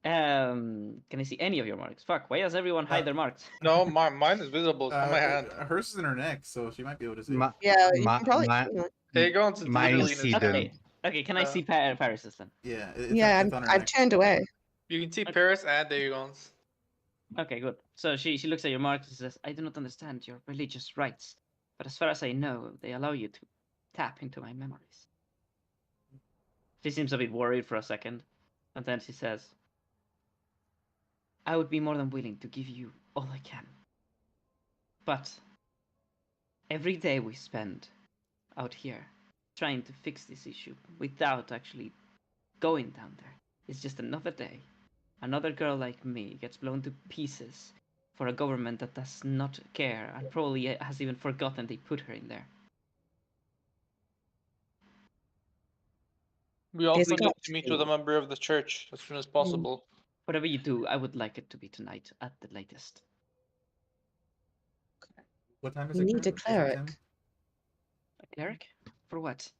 Can I see any of your marks? Fuck. Why does everyone hide their marks? No, mine is visible. It's on my hand. Hers is in her neck, so she might be able to see. Ma- Yeah, ma- ma- Dagon's is Mine literally is in his hidden. hand. Okay. Can I see Paris's then? Yeah, it's Yeah, on her I've neck. turned away. You can see Paris and Dagon's. Okay, good. So she looks at your marks and says, "I do not understand your religious rites, but as far as I know, they allow you to tap into my memories." She seems a bit worried for a second, and then she says, "I would be more than willing to give you all I can. But every day we spend out here trying to fix this issue without actually going down there is just another day. Another girl like me gets blown to pieces for a government that does not care and probably has even forgotten they put her in there. We also There's need got to meet with a member of the church as soon as possible. Whatever you do, I would like it to be tonight at the latest." What time is You it? need a currently? cleric. A cleric? For what?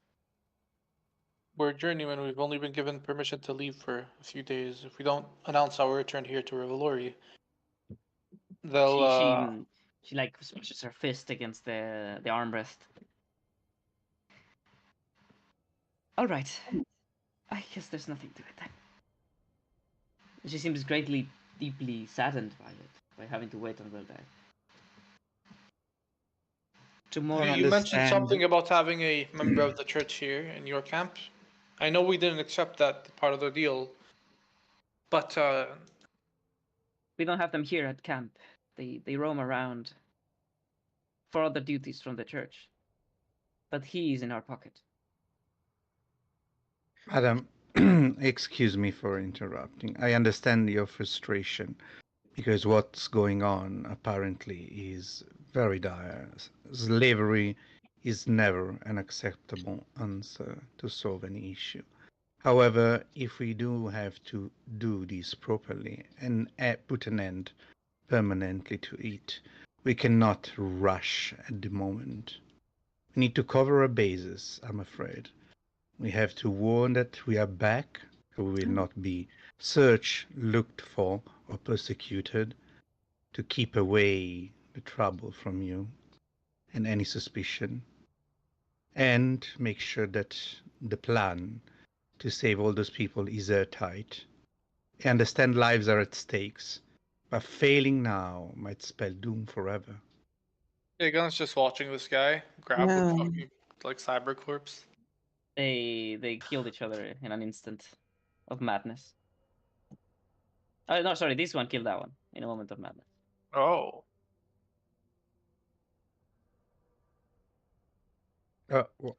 We're journeymen. We've only been given permission to leave for a few days. If we don't announce our return here to Rivalori, They'll She like smashes her fist against the armrest. All right. I guess there's nothing to it then. She seems greatly, deeply saddened by it, by having to wait until that. Tomorrow. You mentioned understand. something about having a member of the church here in your camp. I know we didn't accept that part of the deal, but We don't have them here at camp. They roam around for other duties from the church. But he is in our pocket. Madam, excuse me for interrupting. I understand your frustration because what's going on apparently is very dire. Slavery is never an acceptable answer to solve any issue. However, if we do have to do this properly and put an end permanently to it, we cannot rush at the moment. We need to cover our bases, I'm afraid. We have to warn that we are back, we will not be searched, looked for, or persecuted, to keep away the trouble from you and any suspicion, and make sure that the plan to save all those people is airtight. I understand lives are at stakes, but failing now might spell doom forever. Aegon's just watching this guy grab Yeah. a fucking like cyber corpse. They killed each other in an instant of madness. Oh no, sorry, this one killed that one in a moment of madness. Oh,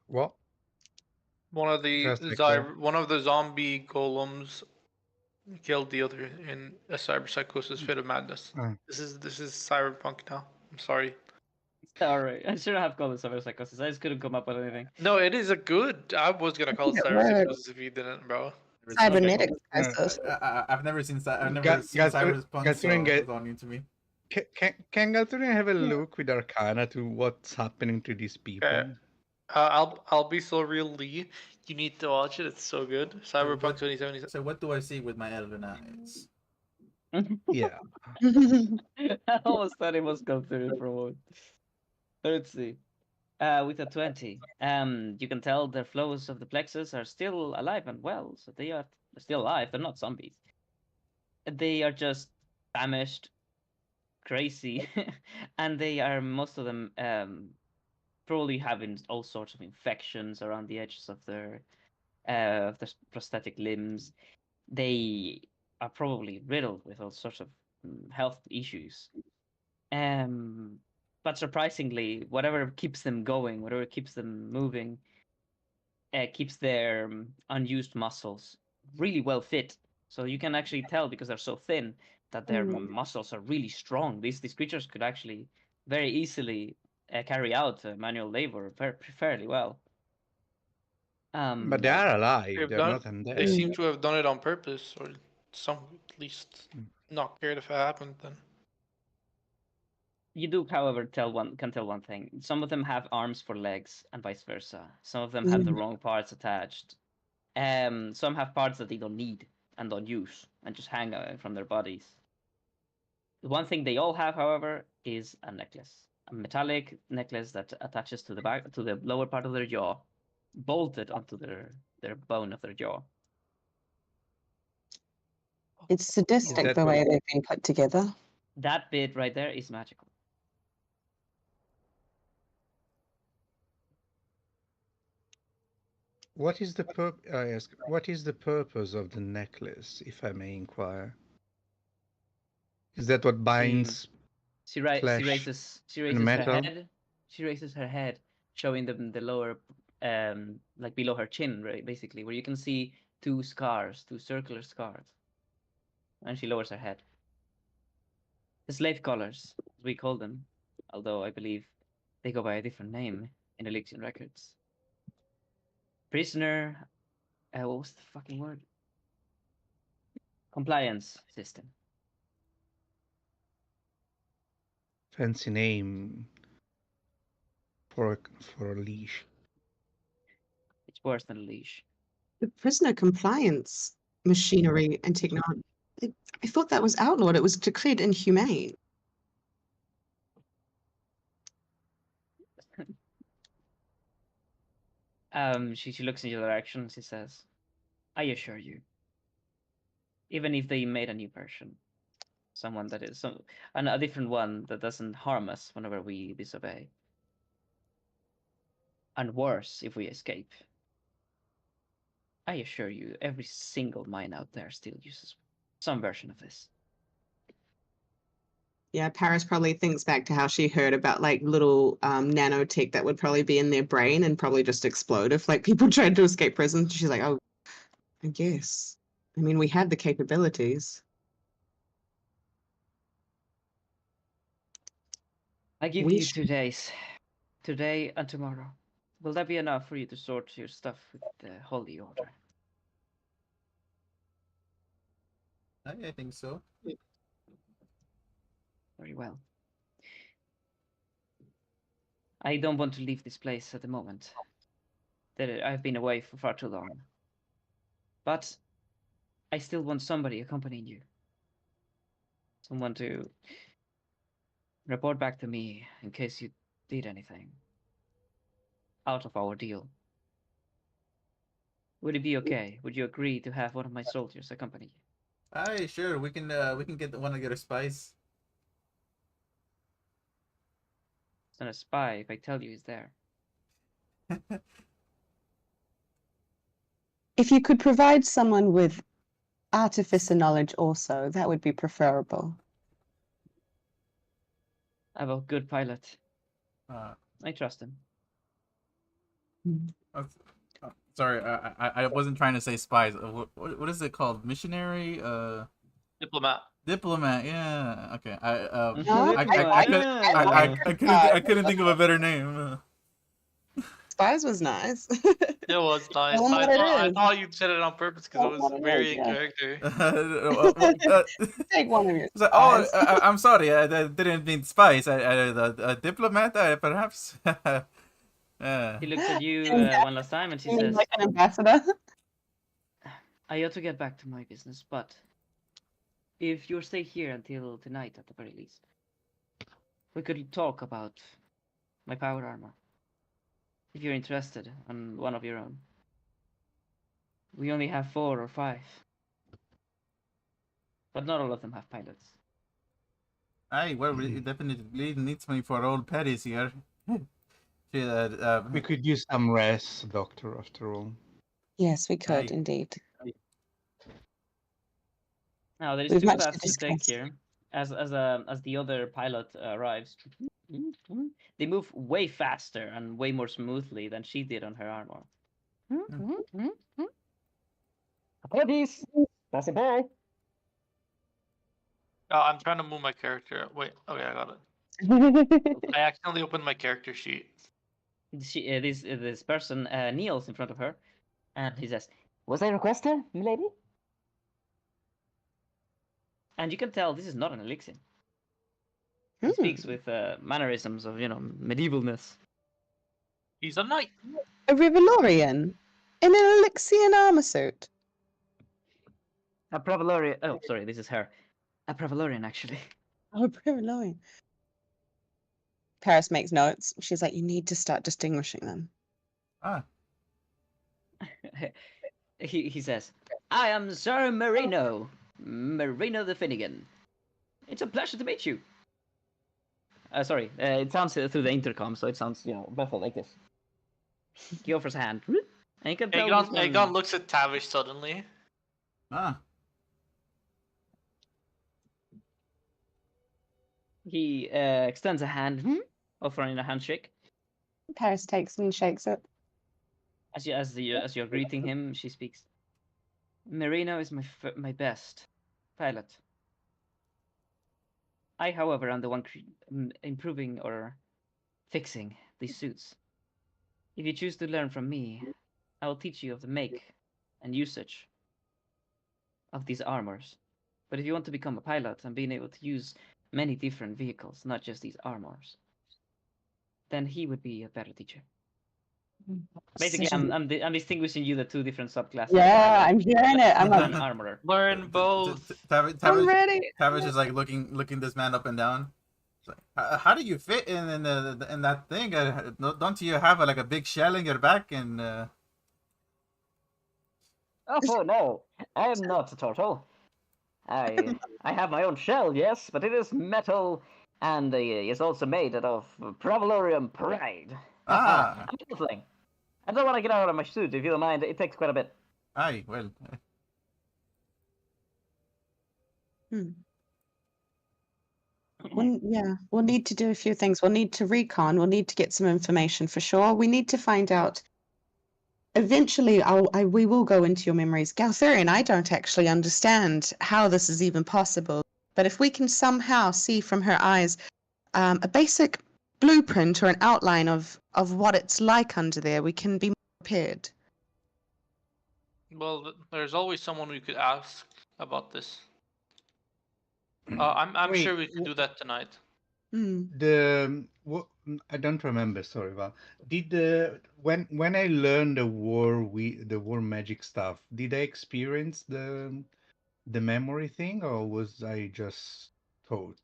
What? one of the Just like that. one of the zombie golems killed the other in a cyberpsychosis fit of madness. Oh. This is cyberpunk now. I'm sorry. Sorry, I should have called it cyberpsychosis. I just couldn't come up with anything. No, it is a good. I was gonna call it think it works. cyberpsychosis if you didn't, bro. Cybernetic No, psychosis. I've never seen Ga- Cyberpunk, Catherine, so it's all new to me. Can Galturian have a look with Arcana to what's happening to these people? Okay. I'll be so real, Lee. You need to watch it. It's so good. Cyberpunk 2077. So what do I see with my elven eyes? Yeah. I almost thought it was go through for a moment. Let's see. With a 20, you can tell the flows of the plexus are still alive and well, so they're still alive. They're not zombies. They are just famished, crazy, and they are most of them probably having all sorts of infections around the edges of their prosthetic limbs. They are probably riddled with all sorts of health issues. But surprisingly, whatever keeps them going, whatever keeps them moving, keeps their unused muscles really well fit. So you can actually tell because they're so thin that their muscles are really strong. These creatures could actually very easily carry out manual labor fairly well. But they are alive. They've They're done- not undead. They seem to have done it on purpose, or some at least Mm. not cared if it happened. Then You do, however, can tell one thing. Some of them have arms for legs, and vice versa. Some of them have the wrong parts attached. Some have parts that they don't need and don't use, and just hang from their bodies. The one thing they all have, however, is a necklace, a metallic necklace that attaches to the back, to the lower part of their jaw, bolted onto their bone of their jaw. It's sadistic that the what- way they've been put together. That bit right there is magical. What is the I ask, what is the purpose of the necklace, if I may inquire? Is that what binds? She Flesh raises her metal? head. She raises her head, showing them the lower, like below her chin, right, basically, where you can see two circular scars. And she lowers her head. The slave collars, as we call them, although I believe they go by a different name in Elysian records. Prisoner, what was the fucking word? Compliance system. Fancy name for a leash. It's worse than a leash. The prisoner compliance machinery and technology. I thought that was outlawed. It was declared inhumane. She looks in your direction. She says, "I assure you, even if they made a new version, someone that is a different one that doesn't harm us whenever we disobey, and worse if we escape. I assure you, every single mine out there still uses some version of this." Yeah, Paris probably thinks back to how she heard about like little nanotech that would probably be in their brain and probably just explode if like people tried to escape prison. She's like, oh, I guess. I mean, we had the capabilities. I give We you sh- 2 days, today and tomorrow. Will that be enough for you to sort your stuff with the Holy Order? I think so. Very well. I don't want to leave this place at the moment. I've been away for far too long. But I still want somebody accompanying you. Someone to report back to me in case you did anything out of our deal. Would it be okay? Would you agree to have one of my soldiers accompany you? Aye, sure. We can get one of your spies. It's not a spy if I tell you he's there. If you could provide someone with artificer knowledge also, that would be preferable. I have a good pilot. Uh, I trust him. uh, sorry, I wasn't trying to say spies. What is it called? Missionary? Diplomat. Diplomat. Yeah. Okay. No, I couldn't think of a better name. Spies was nice. It was nice. Well, I what it thought, I is. thought you said it on purpose because it Well, was what it very is, in yeah. character. Take one of your So, spies. I'm sorry. I didn't mean spies. A diplomat, perhaps. She looks at you one last time and she You mean says, like an ambassador? I ought to get back to my business, but if you'll stay here until tonight at the very least, we could talk about my power armor. If you're interested on one of your own. We only have 4 or 5. But not all of them have pilots. Aye, well, we definitely needs me for old Paris here. She, We could use some rest, Doctor, after all. Yes, we could Aye. indeed. Now there is We've 2 much to paths to take discuss. here. As the other pilot arrives, they move way faster and way more smoothly than she did on her armor. Apologies. Passing by. Oh, I'm trying to move my character. Wait, okay, I got it. I accidentally opened my character sheet. This person kneels in front of her, and he says, Was I requested, milady? and you can tell this is not an elixir. He speaks with mannerisms of, medievalness. He's a knight. A Rivalorian in an Elixian armor suit. A Pravalorian. Oh, sorry, this is her. A Pravalorian, actually. Oh, a Rivalorian. Paris makes notes. She's like, you need to start distinguishing them. Ah, He says, I am Sir Marino. Marino the Finnegan. It's a pleasure to meet you. Sorry, it sounds through the intercom, so it sounds, baffled like this. He offers a hand. And you can tell this one- Aegon looks at Tavish suddenly. He extends a hand, offering a handshake. Paris takes it and shakes it. As you're greeting him, she speaks. Marino is my best pilot. I, however, am the one improving or fixing these suits. If you choose to learn from me, I will teach you of the make and usage of these armors. But if you want to become a pilot and being able to use many different vehicles, not just these armors, then he would be a better teacher. Basically, I'm distinguishing you the 2 different subclasses. Yeah, I'm hearing it. I'm an like, armorer. Learn both. I'm ready. Tavish is like looking this man up and down. How do you fit in that thing? Don't you have like a big shell in your back? And Oh no, I am not a turtle. I have my own shell, yes, but it is metal and is also made out of Pravalorium pride. ah, Another thing. I don't want to get out of my suit if you don't mind. It takes quite a bit. aye, well, Hmm. Yeah, we'll need to do a few things. We'll need to recon. We'll need to get some information for sure. We need to find out. Eventually, we will go into your memories. Galtharian, I don't actually understand how this is even possible. But if we can somehow see from her eyes a basic blueprint or an outline of what it's like under there, we can be more prepared. Well, there's always someone we could ask about this. I'm Wait, sure we could do that tonight. Hmm. what I don't remember. Sorry, Val. Did when I learned the war magic stuff, did I experience the memory thing, or was I just taught?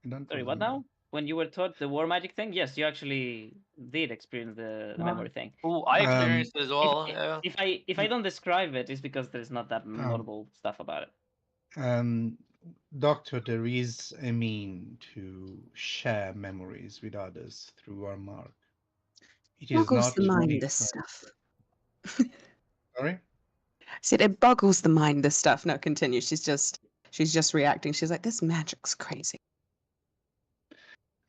I don't Sorry, what remember. now? When you were taught the war magic thing, yes, you actually did experience the memory thing. Oh, I Um, experienced it as well. Yeah. If I don't describe it, it's because there's not that notable stuff about it. Doctor, there is a mean to share memories with others through our mark. It is Boggles not the mind, only this for... stuff. Sorry? I said it boggles the mind, this stuff. No, continue. She's just reacting. She's like, this magic's crazy.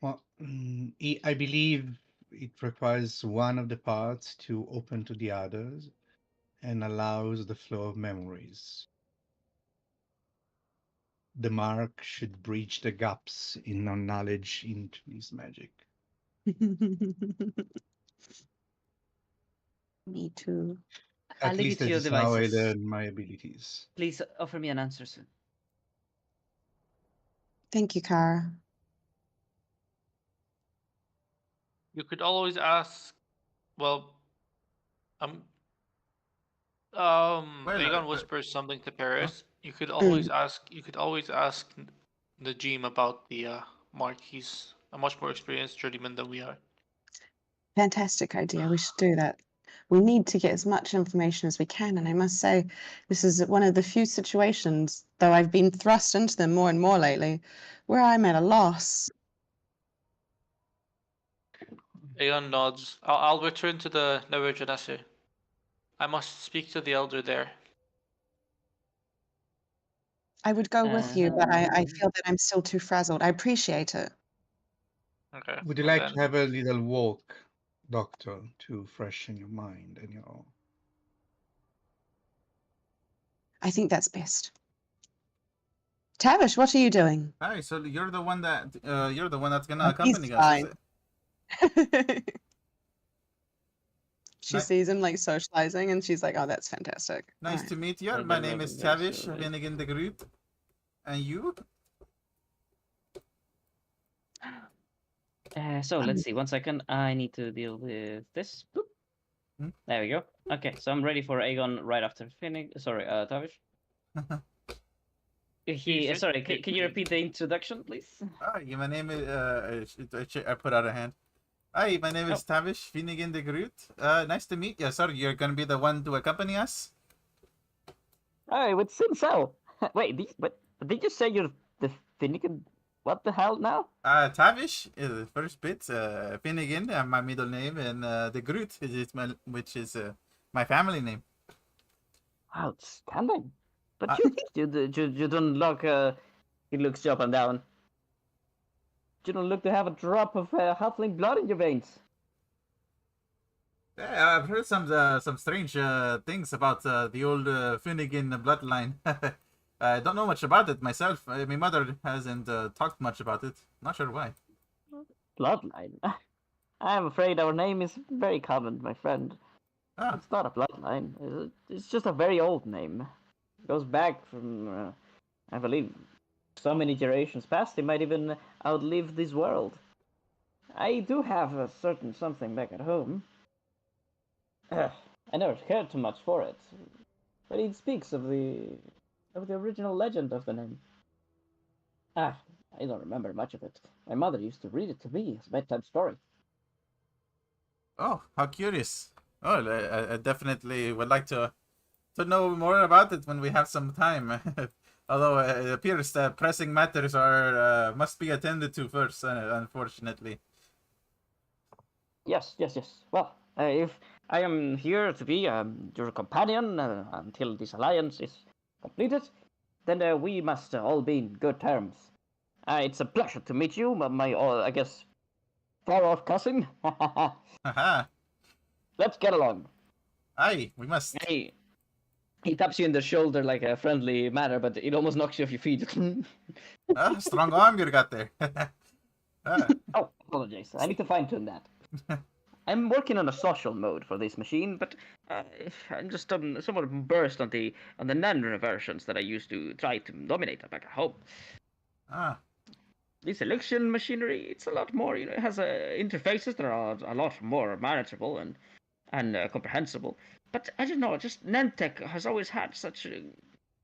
Well, I believe it requires one of the parts to open to the others and allows the flow of memories. The mark should bridge the gaps in our knowledge into this magic. Me too. I'll At leave least it to that your is how I devices. learn my abilities. Please offer me an answer soon. Thank you, Kara. You could always ask. Well, um, well, Aegon whispers something to huh? Paris. You could always ask. You could always ask the Najim about the mark. He's a much more experienced journeyman than we are. Fantastic idea. We should do that. We need to get as much information as we can. And I must say, this is one of the few situations, though I've been thrust into them more and more lately, where I'm at a loss. Aegon nods. I'll return to the Never Genesi. I must speak to the elder there. I would go with you, but I Um, feel that I'm still too frazzled. I appreciate it. Okay. Would you Well like then, to have a little walk, Doctor, to freshen your mind and your... I think that's best. Tavish, what are you doing? Hi. So you're the one that's gonna He's accompany us, is fine. it? She Ni- sees him like socializing and she's like, oh, that's fantastic. All Nice right. to meet you. Well, My they're name is very Tavish civilized. Finnegan the Groot. And you? So let's see. 1 second. I need to deal with this. Boop. Hmm? There we go. Okay, so I'm ready for Aegon right after Finnig. Sorry, Tavish. Sorry, can you repeat the introduction, please? Hi, my name is I put out a hand. Hi, my name is Oh. Tavish Finnegan the Groot. Nice to meet you. Sorry, you're gonna be the one to accompany us? I would seem so. Wait, did you say you're the Finnegan? What the hell now? Tavish is the first bit. Finnegan, my middle name, and the Groot which is my family name. Outstanding. But Uh, you don't look. He looks you up and down. You don't look to have a drop of halfling blood in your veins. Yeah, I've heard some strange things about the old Finnegan bloodline. I don't know much about it myself. My mother hasn't talked much about it. Not sure why. Bloodline? I'm afraid our name is very common, my friend. Ah, It's not a bloodline. It's just a very old name. It goes back from, I believe, so many generations past. It might even outlive this world. I do have a certain something back at home. I never cared too much for it, but it speaks of the original legend of the name. I don't remember much of it. My mother used to read it to me as a bedtime story. Oh, how curious. Oh, I definitely would like to know more about it when we have some time. Although it appears that pressing matters are must be attended to first, unfortunately. Yes, yes, yes. Well, if I am here to be your companion until this alliance is completed, then we must all be in good terms. It's a pleasure to meet you, my I guess, far-off cousin. Haha. Let's get along. Aye, we must. He taps you in the shoulder like a friendly manner, but it almost knocks you off your feet. Strong arm you got there. Oh, apologies. I need to fine-tune that. I'm working on a social mode for this machine, but I'm just somewhat burst on the nano versions that I used to try to dominate back at home. Ah. This election machinery, it's a lot more. It has interfaces that are a lot more manageable and comprehensible. But I don't know, just Nantech has always had such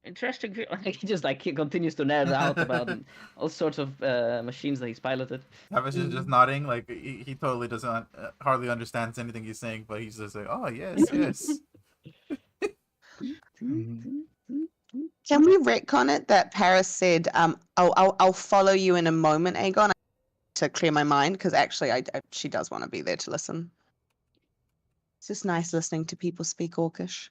interesting feel. He just he continues to nerd out about all sorts of machines that he's piloted. Tavish is just nodding, like he totally doesn't hardly understands anything he's saying, but he's just like, oh yes, yes. Can we retcon it that Paris said, I'll follow you in a moment, Aegon, to clear my mind, because actually she does want to be there to listen. It's just nice listening to people speak Orcish.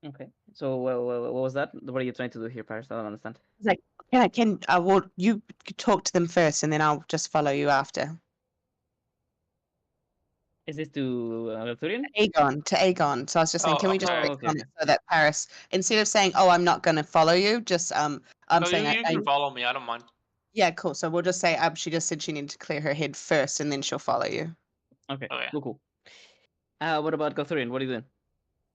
Okay. So what was that? What are you trying to do here, Paris? I don't understand. It's like, well, you talk to them first, and then I'll just follow you after. Is this to Arthurian? To Aegon. So I was just saying, can we just okay. retcon it so that Paris, instead of saying, "Oh, I'm not going to follow you," just I'm No, saying, you can follow me. I don't mind. yeah, cool. So we'll just say, she just said she needed to clear her head first, and then she'll follow you. Okay. Okay. Cool. What about Gothurian? What are you doing?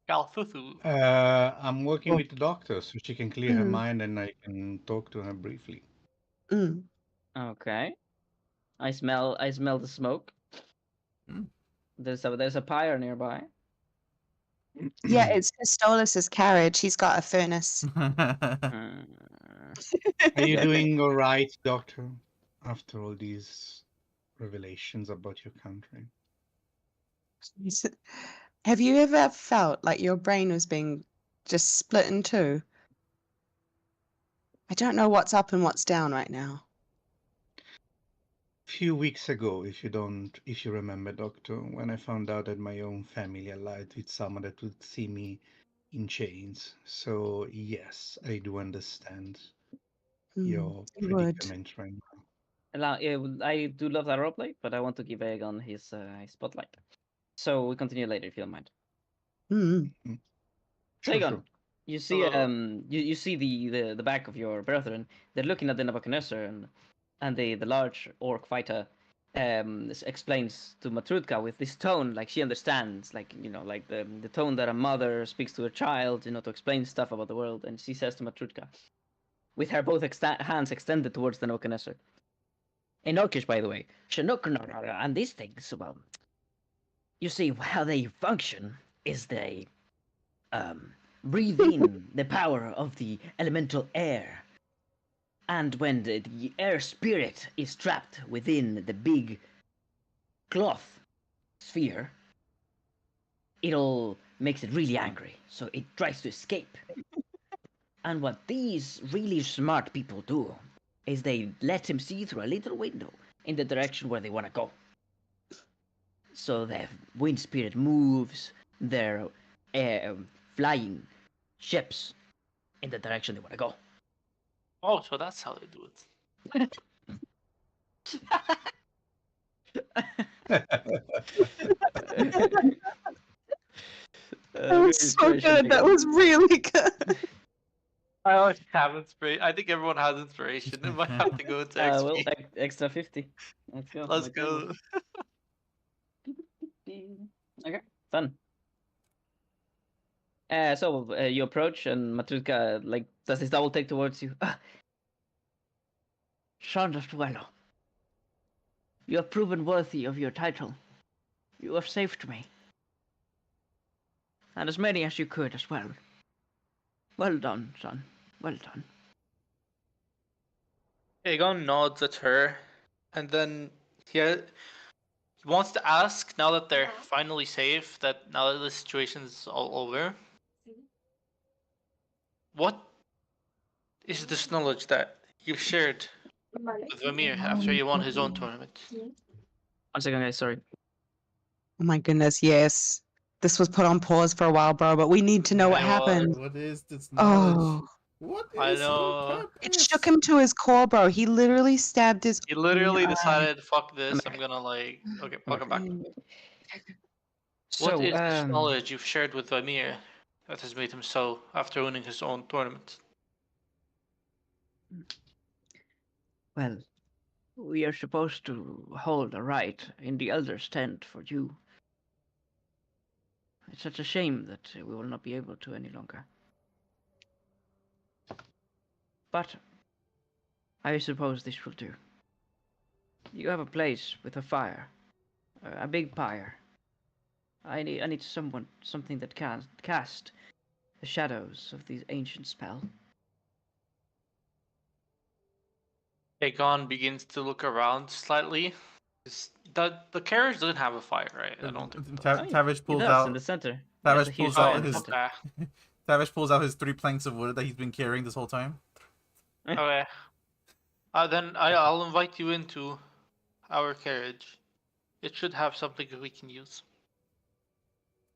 Galfuthu. I'm working with the doctor so she can clear her Mhm. mind and I can talk to her briefly. Mm. Okay. I smell the smoke. Mm. There's a pyre nearby. Yeah, it's Pistolus's carriage. He's got a furnace. Hmm. Are you doing all right, doctor, after all these revelations about your country? Have you ever felt like your brain was being just split in two? I don't know what's up and what's down right now. Few weeks ago, if you remember, doctor, when I found out that my own family allied with someone that would see me in chains. So yes, I do understand your You would. predicament right now. I do love that roleplay, but I want to give Aegon his spotlight. So we continue later if you don't mind. Mm. So Sure, Aegon, sure. you see you see the back of your brethren. They're looking at the Nebuchadnezzar, and the large orc fighter explains to Matrudka with this tone, like she understands, like like the tone that a mother speaks to a child, to explain stuff about the world. And she says to Matrudka, with her both hands extended towards the Nebuchadnezzar, in Orcish, by the way, and these things, well, you see how they function is they breathe in the power of the elemental air. And when the air spirit is trapped within the big cloth sphere, it'll makes it really angry, so it tries to escape. And what these really smart people do is they let him see through a little window in the direction where they want to go. So the wind spirit moves their flying ships in the direction they want to go. Oh, so that's how they do it. That was so good. That was really good. I always have inspiration. I think everyone has inspiration. It might have to go to XP. Well, extra 50. Let's go. Let's go. Okay, fun. So you approach, and Matryoshka does his double take towards you. Son of Duello, you have proven worthy of your title. You have saved me, and as many as you could as well. Well done, son. Well done. Aegon nods at her, and then he wants to ask, now that they're finally safe, that now that the situation's all over, what is this knowledge that you've shared with Vamir after he won his own tournament? 1 second, guys. Sorry. Oh my goodness, yes. This was put on pause for a while, bro, but we need to know what It was. happened. What is this knowledge? Oh, What I is your know. it purpose? shook him to his core, bro. He literally stabbed his He own literally eye. decided, fuck this, back. I'm gonna like. Okay, I'm welcome back. So, What is this knowledge you've shared with Vamir that has made him so after winning his own tournament? well, we are supposed to hold a rite in the Elder's tent for you. It's such a shame that we will not be able to any longer. But I suppose this will do. You have a place with a fire, a big pyre. I need something that can cast the shadows of these ancient spell. Aegon begins to look around slightly. The carriage doesn't have a fire, right? I don't think. It does. Tavish He pulls does out. in the center. Tavish There's a huge pulls out fire in the his- center. Okay. Tavish pulls out his 3 planks of wood that he's been carrying this whole time. Okay. Then I'll invite you into our carriage. It should have something that we can use.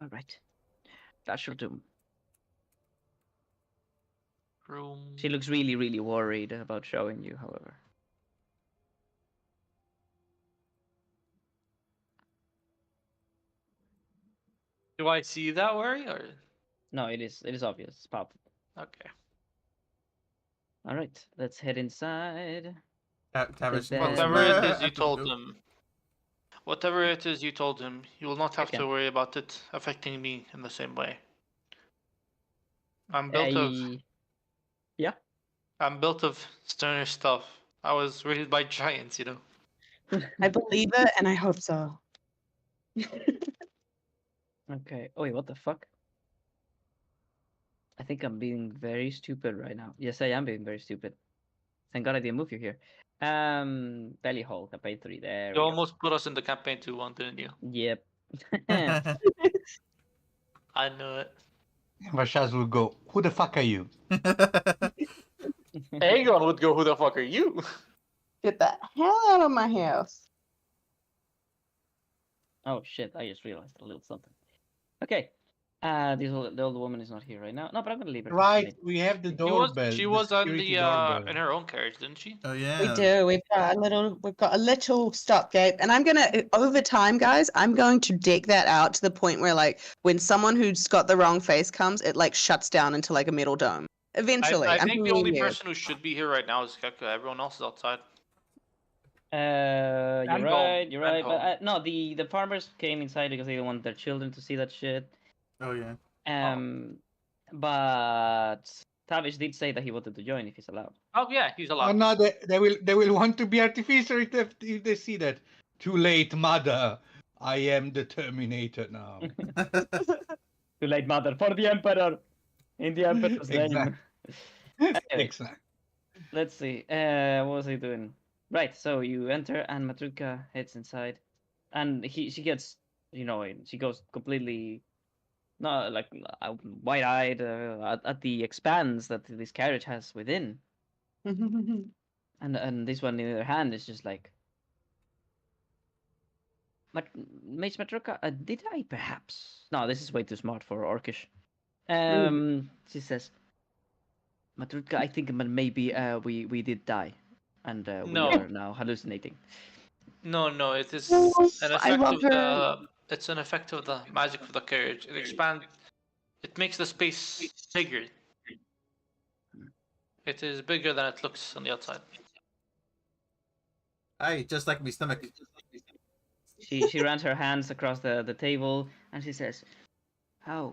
All right, that should do. Room. She looks really, really worried about showing you, however. Do I see that worry or? No, it is obvious. It's powerful. Okay. All right, let's head inside. Tavish, Then- Whatever it is you told him. Whatever it is you told him, you will not have Okay. to worry about it affecting me in the same way. I'm built of Yeah. I'm built of sterner stuff. I was raised by giants, you know. I believe it, and I hope so. Okay. Oh wait, what the fuck? I think I'm being very stupid right now. Yes, I am being very stupid. Thank God I didn't move you here. Belly hole, campaign 3. There You we almost put us in the campaign 2-1, didn't you? go. Yep. I knew it. Vashaz will go, who the fuck are you? Aegon would go, who the fuck are you? Get the hell out of my house. Oh shit! I just realized a little something. Okay. The old woman is not here right now. No, but I'm gonna leave her. Right, we have the She doorbell. was on security the doorbell. in her own carriage, didn't she? Oh yeah. We do. We've got a little stopgate, and I'm gonna over time, guys. I'm going to deck that out to the point where, like, when someone who's got the wrong face comes, it like shuts down into like a metal dome. Eventually, I I'm think the being only weird. person who should be here right now is Keka. Everyone else is outside. You're And right. home, You're and right. But home. no, the farmers came inside because they don't want their children to see that shit. Oh yeah. But Tavish did say that he wanted to join if he's allowed. Oh yeah, he's Oh allowed. no, they will want to be artificial if they see that. Too late, mother. I am the Terminator now. Too late, mother, for the Emperor! In the Emperor's name. Anyway. Exactly. Let's see. What was I doing? Right, so you enter and Matrudka heads inside. And she gets, she goes completely, not like wide-eyed at the expanse that this carriage has within. And this one in her hand is just like, Mage Matroka, did I perhaps? No, this is way too smart for Orcish. She says, Matrutka, I think maybe we did die, and No. we are now hallucinating. No, it is Yes, an I effect love of her. it's an effect of the magic of the carriage. It makes the space bigger. It is bigger than it looks on the outside. Aye, just like my stomach. She runs her hands across the table and she says, how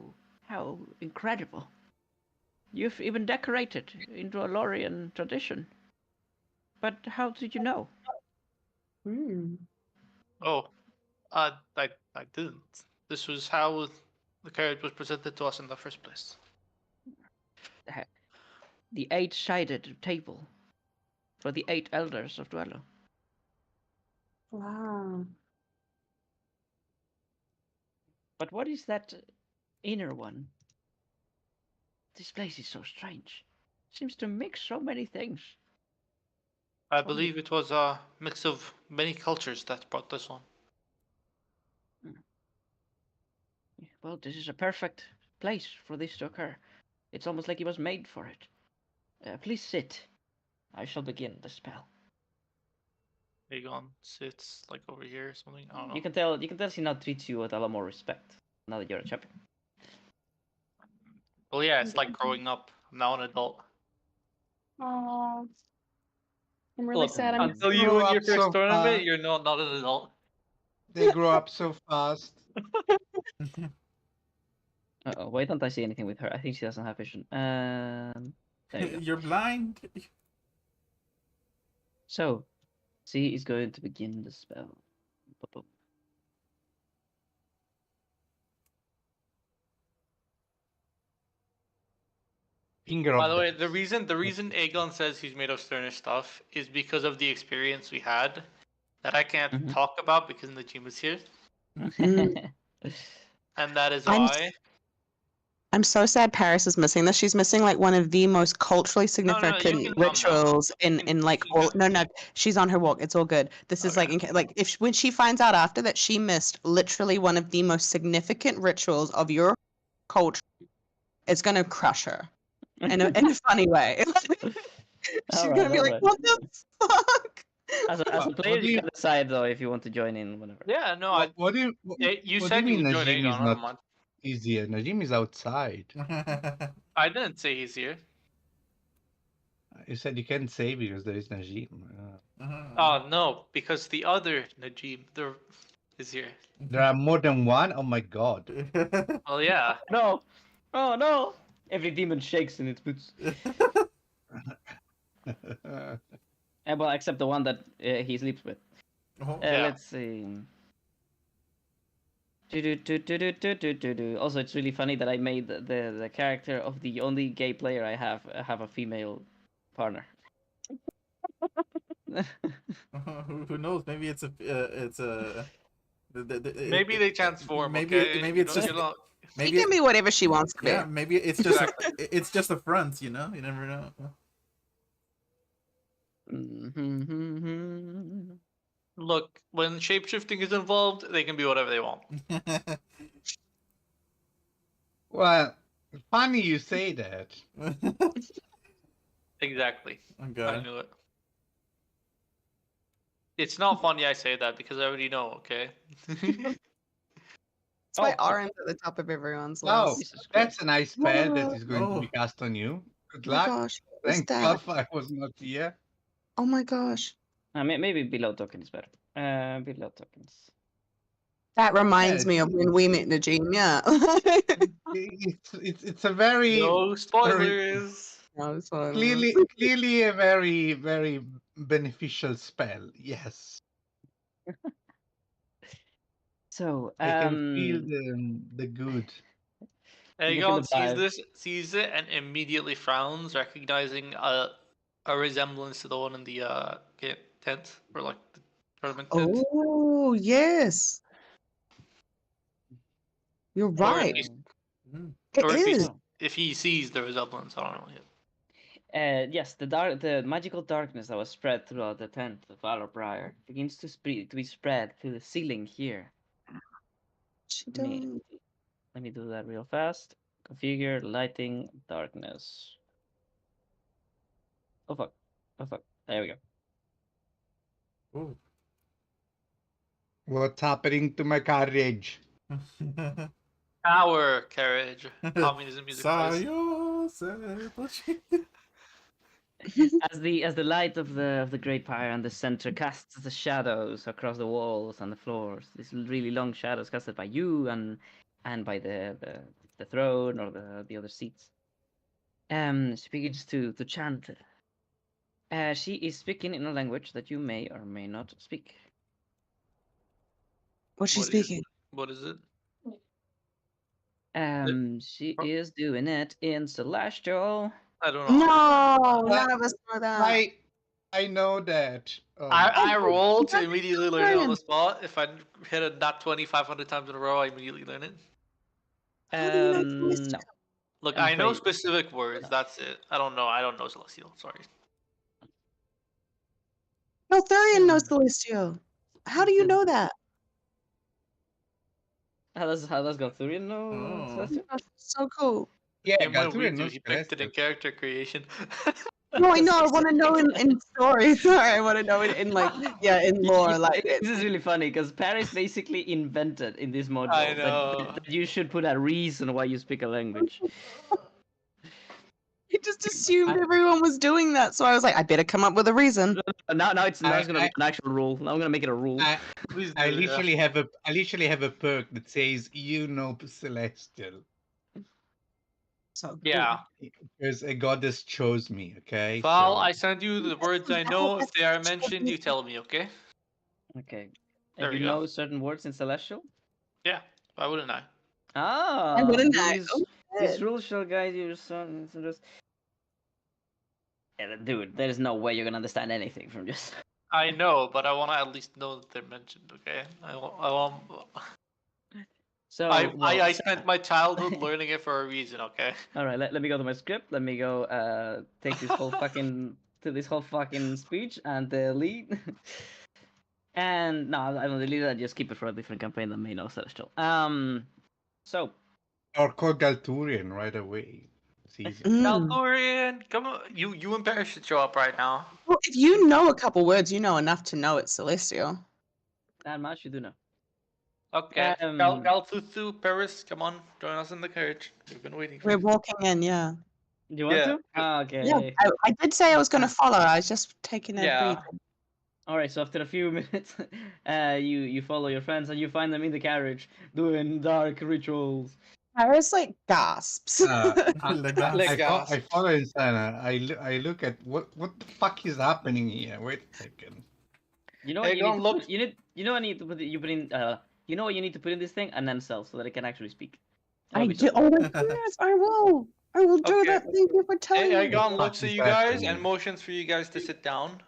incredible! You've even decorated into a Lorien tradition. But how did you know? Oh, I didn't. This was how the carriage was presented to us in the first place. The 8-sided table. for the 8 elders of Dwello. Wow. But what is that inner one? This place is so strange. Seems to mix so many things. I believe it was a mix of many cultures that brought this on. Well, this is a perfect place for this to occur. It's almost like it was made for it. Please sit. I shall begin the spell. Aegon sits like over here or something. I don't know. You can tell she now treats you with a lot more respect now that you're a champion. Well, yeah, it's like growing up. I'm now an adult. Oh, I'm really Look, sad. I'm Until They you grow win your up first so tournament, fast. you're not an adult. They grow up so fast. Uh-oh, why don't I see anything with her? I think she doesn't have vision. There you go. You're blind. So, she is going to begin the spell. Boop, boop. Finger By of the way, death. the reason Aegon says he's made of sterner stuff is because of the experience we had that I can't Mhm. talk about because Najim is here, and that is I'm why. I'm so sad Paris is missing this. She's missing like one of the most culturally No, you significant can calm down. rituals in like She's all. good. No, she's on her walk. It's all good. This is like like if when she finds out after that she missed literally one of the most significant rituals of your culture, it's gonna crush her in a funny way. She's gonna be like, Alright. "What the fuck?" As a What player, do you you- can decide though if you want to join in whenever. Yeah, no, What do you? you What do you said you mean would join Najim Aegon. is I don't not mind. easier? Najim is outside. I didn't say he's here. You said you can't say because there is Najim. Oh no, because the other Najim there is here. There are more than one. Oh my god. Well, yeah. No! Oh no! Every demon shakes in its boots. Well, except the one that he sleeps with. Yeah. Let's see. Also, it's really funny that I made the character of the only gay player I have a female partner. Who knows? Maybe it's a Maybe they transform. Maybe Okay? maybe it's just She maybe can be whatever she wants to be. yeah, maybe it's just Exactly. it's just a front, you know. You never know. Look, when shapeshifting is involved, they can be whatever they want. Well, funny you say that. Exactly. I Okay. knew it. It's not funny I say that because I already know, okay? That's why orange at the top of everyone's Oh, list. that's a nice spell that is going to Oh. be cast on you. Good Oh my luck. gosh, what was Thank that? God I was not here. Oh my gosh. Maybe below token is better. Below tokens. That reminds Yeah, me of when we met Najim, yeah. It's a very No spoilers. No, so- clearly a very beneficial spell. Yes, So, I can feel the good. You can feel Aegon the vibe. sees it, and immediately frowns, recognizing a resemblance to the one in the tent or like the tournament tent. Oh, yes. You're Or at right. least, It or is. if he sees the resemblance, I don't know. Yes, the magical darkness that was spread throughout the tent of Valor begins to be spread to the ceiling here. She Let me, don't. let me do that real fast. Configure lighting darkness. Oh fuck. Oh fuck. There we go. Ooh. What's happening to my carriage? Our carriage. Communism music plays. Sayo Setoshi. As the light of the great pyre in the center casts the shadows across the walls and the floors, these really long shadows casted by you and by the throne or the other seats. She begins to chant. She is speaking in a language that you may or may not speak. What's she What is- speaking? What is it? She is doing it in Celestial. I don't know. No, none of us know that. I know that. I roll to that's immediately learn it on the brilliant. spot. If I hit a nat 20 500 times in a row, I immediately learn it. How do you know Celestial? No. Look, I'm I know afraid. specific words. No. That's it. I don't know. I don't know Celestial. Sorry. No, Thurian Hmm. knows Celestial. How do you know that? How does Galthurian know Oh. Celestial? That's so cool. Yeah, Game might Galturian read you. knows He picked it in Celestial. character creation. No, I know. I want to know in story. Sorry, I want to know in like in lore. Like This is really funny because Paris basically invented in this I module know. that you should put a reason why you speak a language. I just assumed everyone was doing that, so I was like, I better come up with a reason. Now it's I- gonna be an actual rule. Now I'm gonna make it a rule. Please I do. Yeah. literally have a perk that says you know Celestial. So Yeah. Because a goddess chose me, okay? Val, So I send you the words I know. If they are mentioned, you tell me, okay? Okay. There And we you go. know certain words in Celestial? Yeah. Why wouldn't I? Ah, I wouldn't I? these Oh, these good. rules shall guide your son. Yeah, dude, there is no way you're gonna understand anything from just. I know, but I want to at least know that they're mentioned, okay? I want. So I spent my childhood learning it for a reason, okay? All right, let me go to my script. Let me go take this whole fucking to this whole fucking speech and delete. And no, I don't delete it. I just keep it for a different campaign than main or celestial. So or call Galturian right away. It's easy. Valtorian, come on. You and Paris should show up right now. Well, if you know a couple words, you know enough to know it's celestial. that much you do know. Okay. Um, Galtuthu, Paris, come on. Join us in the carriage. We've been waiting for We're you. walking in, yeah. Do you want Yeah. to? Ah, okay. Yeah, I did say I was going to follow. I was just taking a Yeah. breather. All right. So after a few minutes, you follow your friends and you find them in the carriage doing dark rituals. Paris like gasps. I follow Insana. I look at what the fuck is happening here. Wait a second. You know Hey, what you go need and to look. put, you know what I need to put you put in you know what you need to put in this thing an cell so that it can actually speak. That'll I be do. so Oh my goodness, I will. I will do Okay. that. Thank you for telling Hey, me. Aegon What looks at is you guys happening? and motions for you guys to sit down.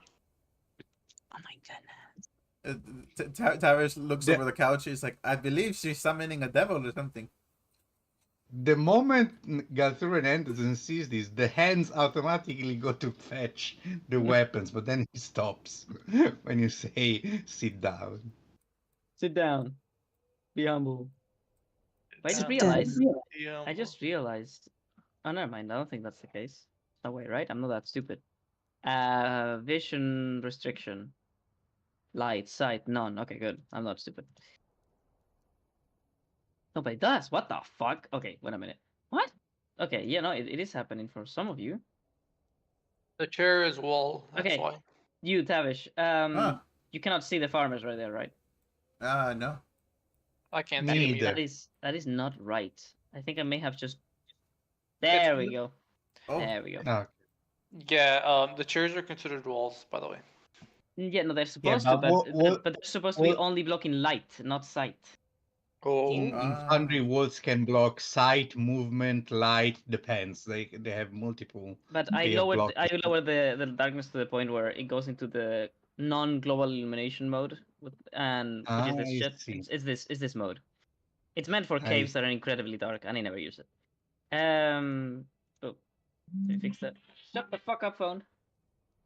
Oh my goodness. Tyrus looks The- over the couch. He's like, I believe she's summoning a devil or something. The moment Galturian enters and sees this, the hands automatically go to fetch the weapons, but then he stops when you say sit down. Sit down. Be humble. I just Sit realized. Yeah. I just realized. Oh, never mind. I don't think that's the case. No way, right? I'm not that stupid. Vision restriction. Light, sight, none. Okay, good. I'm not stupid. No, but it does. What the fuck? Okay, wait a minute. What? Okay, yeah, no, it is happening for some of you. The chair is wall. That's Okay. why. You, Tavish. Ah. You cannot see the farmers right there, right? No. I can't Me see him neither. either. That is not right. I think I may have just. There we go. Oh. There we go. No. Yeah, the chairs are considered walls, by the way. Yeah, no, they're supposed to, but but they're supposed to be what- only blocking light, not sight. Oh. In Ah. Foundry, walls can block sight, movement, light. Depends. They have multiple. But way of blocking. I lowered the darkness to the point where it goes into the non-global illumination mode, which is this I shit. see. It's this mode. It's meant for I caves that are incredibly dark, and I never use it. Oh, let me fix that. Shut the fuck up, phone.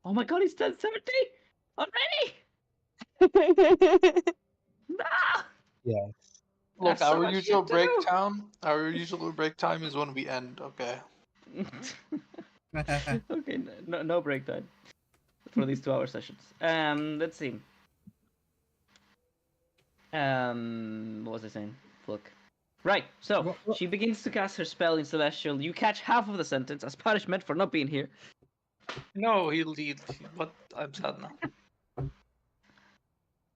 Oh my god, it's 10:70 already. No! Yes. Look, There's so our much usual shit to break do. time. Our usual break time is when we end. Okay. Okay, no break time for these 2-hour sessions. Let's see. What was I saying? Look. Right, so she begins to cast her spell in Celestial. You catch half of the sentence as punishment for not being here. No, he'll lead. But I'm sad now.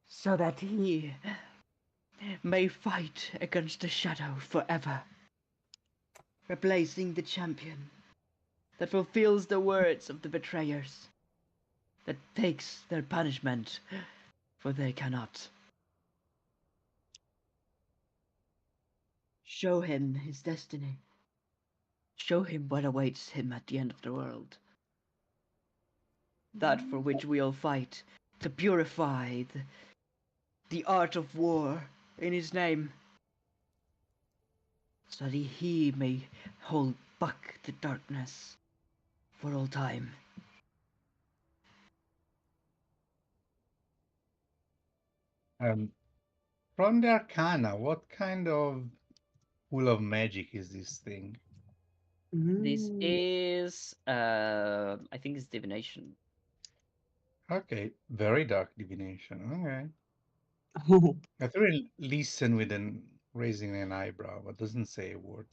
So that he may fight against the shadow forever, replacing the champion that fulfills the words of the betrayers, that takes their punishment, for they cannot. Show him his destiny. Show him what awaits him at the end of the world. that for which we all fight, to purify the art of war in his name, so that he may hold back the darkness for all time. From the Arcana, what kind of pool of magic is this thing? This Mm. is, I think it's divination. Okay, very dark divination. Okay. I thought it listen with raising an eyebrow, but doesn't say a word.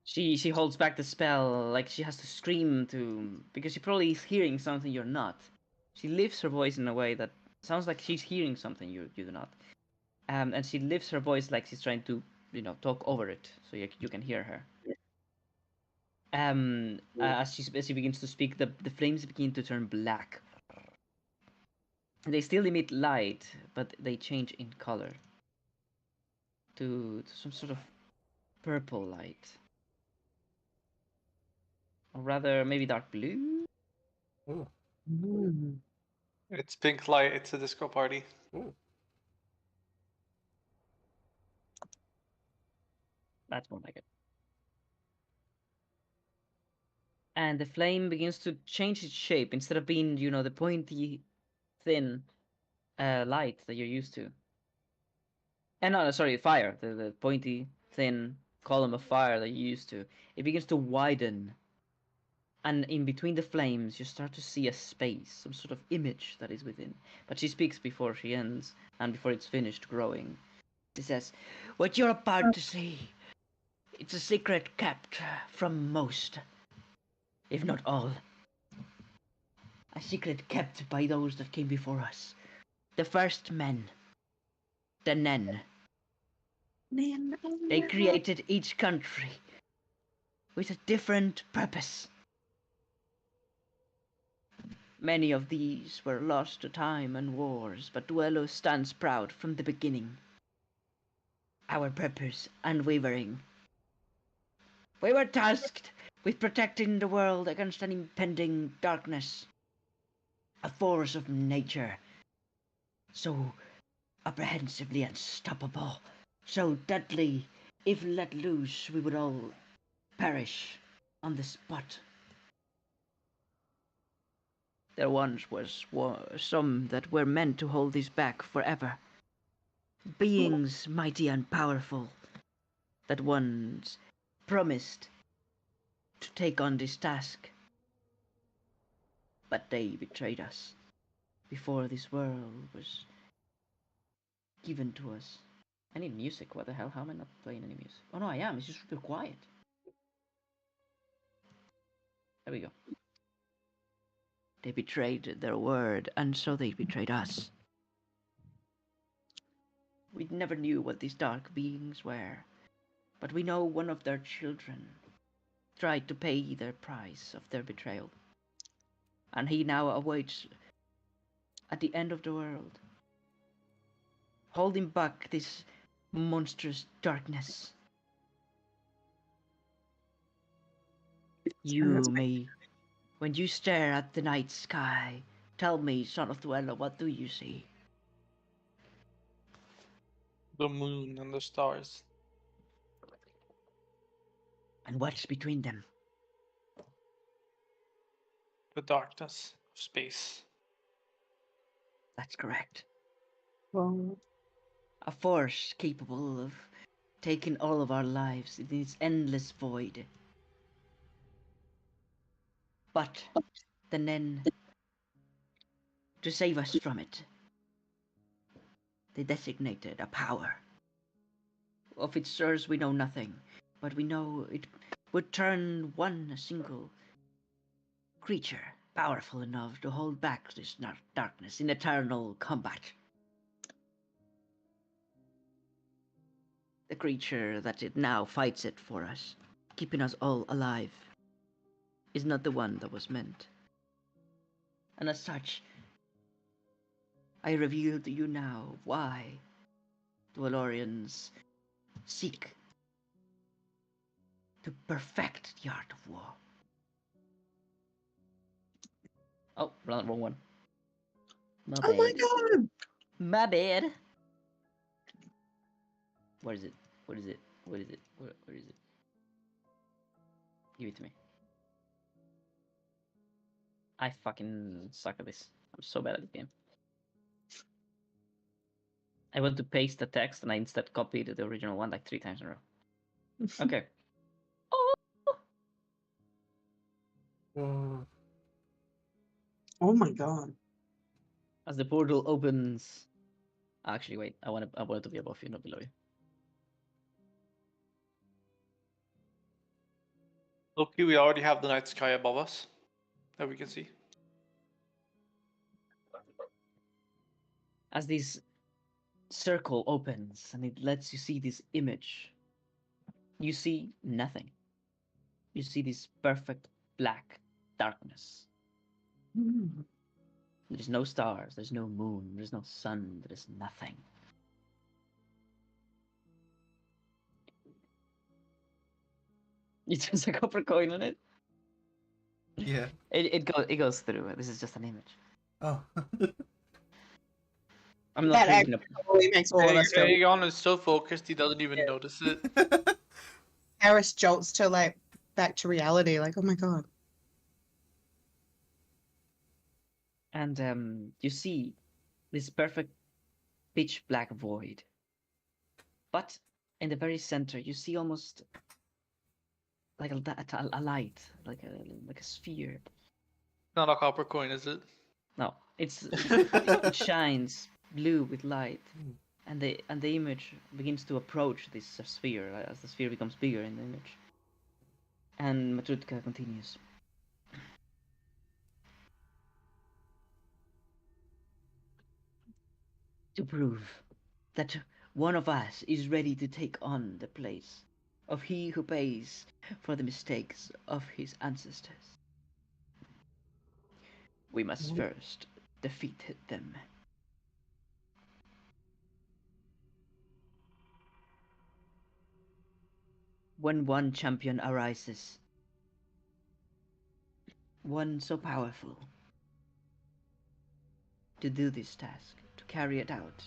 She holds back the spell, like she has to scream because she probably is hearing something you're not. She lifts her voice in a way that sounds like she's hearing something you do not. And she lifts her voice like she's trying to, talk over it, so you can hear her. As she begins to speak, the flames begin to turn black. They still emit light, but they change in color to some sort of purple light, or rather, maybe dark blue. Ooh. Mm. It's pink light. It's a disco party. Ooh. That's more like it. And the flame begins to change its shape instead of being, the pointy, thin light that you're used to. And no, sorry, fire. The pointy, thin column of fire that you're used to. It begins to widen. And in between the flames, you start to see a space, some sort of image that is within. But she speaks before she ends, and before it's finished growing. She says, "What you're about to see, it's a secret kept from most, if not all. A secret kept by those that came before us. The first men, the Nen. They created each country with a different purpose. Many of these were lost to time and wars, but Duello stands proud from the beginning. Our purpose unwavering. We were tasked with protecting the world against an impending darkness, a force of nature, so apprehensively unstoppable, so deadly, if let loose, we would all perish on the spot. There once was some that were meant to hold this back forever. Beings mighty and powerful, that once promised to take on this task. But they betrayed us before this world was given to us. I need music. What the hell? How am I not playing any music? Oh no, I am. It's just super quiet. There we go. They betrayed their word, and so they betrayed us. We never knew what these dark beings were, but we know one of their children tried to pay their price of their betrayal. And he now awaits at the end of the world, holding back this monstrous darkness. You may, when you stare at the night sky, tell me, son of Duello, what do you see? The moon and the stars. And what's between them? The darkness of space. That's correct. Well, A force capable of taking all of our lives in this endless void. But the Nen, to save us from it, they designated a power. Of its source we know nothing, but we know it would turn one single creature powerful enough to hold back this darkness in eternal combat. The creature that it now fights it for us, keeping us all alive, is not the one that was meant. And as such, I reveal to you now why Dwellorians seek to perfect the art of war. Oh, wrong one. My Oh my bad. god! My bad. What is it? What is it? What is it? Where is it? Give it to me. I fucking suck at this. I'm so bad at the game. I want to paste the text and I instead copied the original one like 3 times in a row. Okay. Oh! Oh, Oh my god! As the portal opens. Actually, wait. I want it to be above you, not below you. Loki, we already have the night sky above us that we can see. As this circle opens and it lets you see this image, you see nothing. You see this perfect black darkness. Mm. There's no stars, there's no moon, there's no sun, there's nothing. There's a copper coin on it. yeah. It goes through. This is just an image. Oh. I'm not That reading actually totally makes all of us feel. Aegon is so focused he doesn't even notice it. Paris jolts to like back to reality. Like, oh my god! And you see this perfect pitch black void. But in the very center, you see almost like a light, like a sphere. Not a copper coin, is it? No, it shines blue with light, and the image begins to approach this sphere as the sphere becomes bigger in the image. And Matrutka continues. To prove that one of us is ready to take on the place of he who pays for the mistakes of his ancestors, we must first defeat them. When one champion arises, one so powerful, to do this task, to carry it out,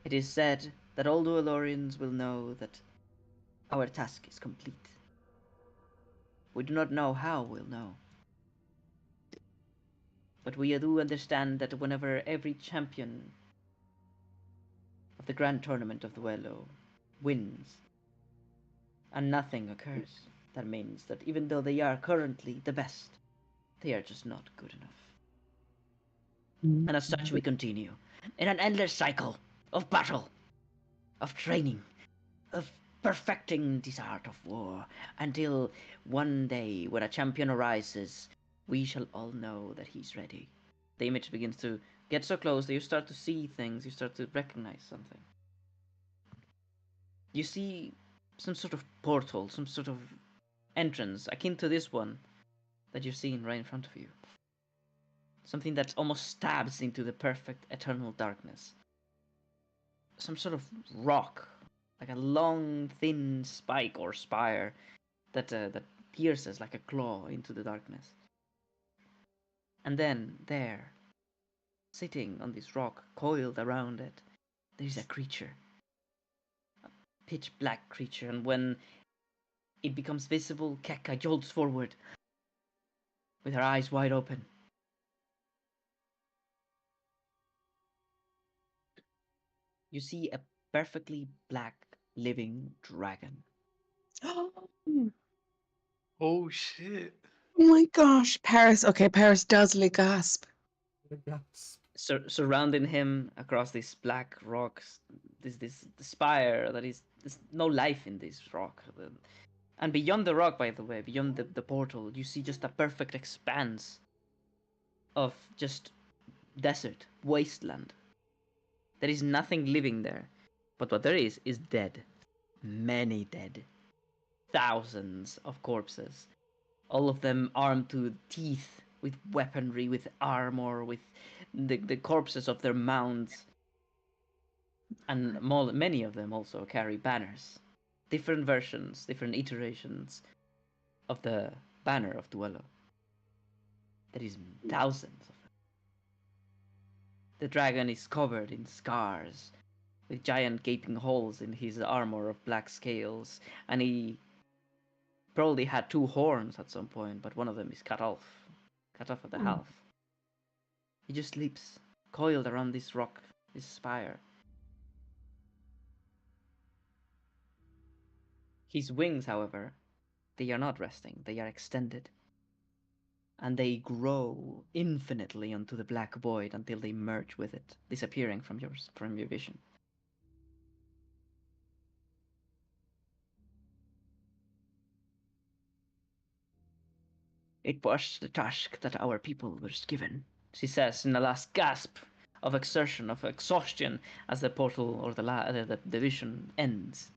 it is said that all Duelorians will know that our task is complete. We do not know how we'll know. But we do understand that whenever every champion of the grand tournament of the Duelo wins, and nothing occurs, that means that even though they are currently the best, they are just not good enough. And as such, we continue in an endless cycle of battle, of training, of perfecting this art of war, until one day when a champion arises, we shall all know that he's ready. The image begins to get so close that you start to see things, you start to recognize something. You see some sort of portal, some sort of entrance, akin to this one that you're seeing right in front of you. Something that almost stabs into the perfect eternal darkness. Some sort of rock, like a long, thin spike or spire that pierces like a claw into the darkness. And then there, sitting on this rock, coiled around it, there is a creature, a pitch black creature. And when it becomes visible, Kekka jolts forward with her eyes wide open. You see a perfectly black living dragon. Oh shit. Oh my gosh, Paris. Okay, Paris does gasp. Surrounding him across these black rocks, this spire that is, there's no life in this rock. And beyond the rock, by the way, beyond the portal, you see just a perfect expanse of just desert, wasteland. There is nothing living there. But what there is dead. Many dead. Thousands of corpses. All of them armed to teeth, with weaponry, with armor, with the corpses of their mounts. And many of them also carry banners. Different versions, different iterations of the banner of Duelo. There is thousands of them. The dragon is covered in scars, with giant gaping holes in his armor of black scales, and he probably had 2 horns at some point, but one of them is cut off at the half. He just sleeps, coiled around this rock, this spire. His wings, however, they are not resting, they are extended. And they grow infinitely onto the black void until they merge with it, disappearing from your vision. It was the task that our people was given, she says in the last gasp of exertion, of exhaustion, as the portal or the vision ends.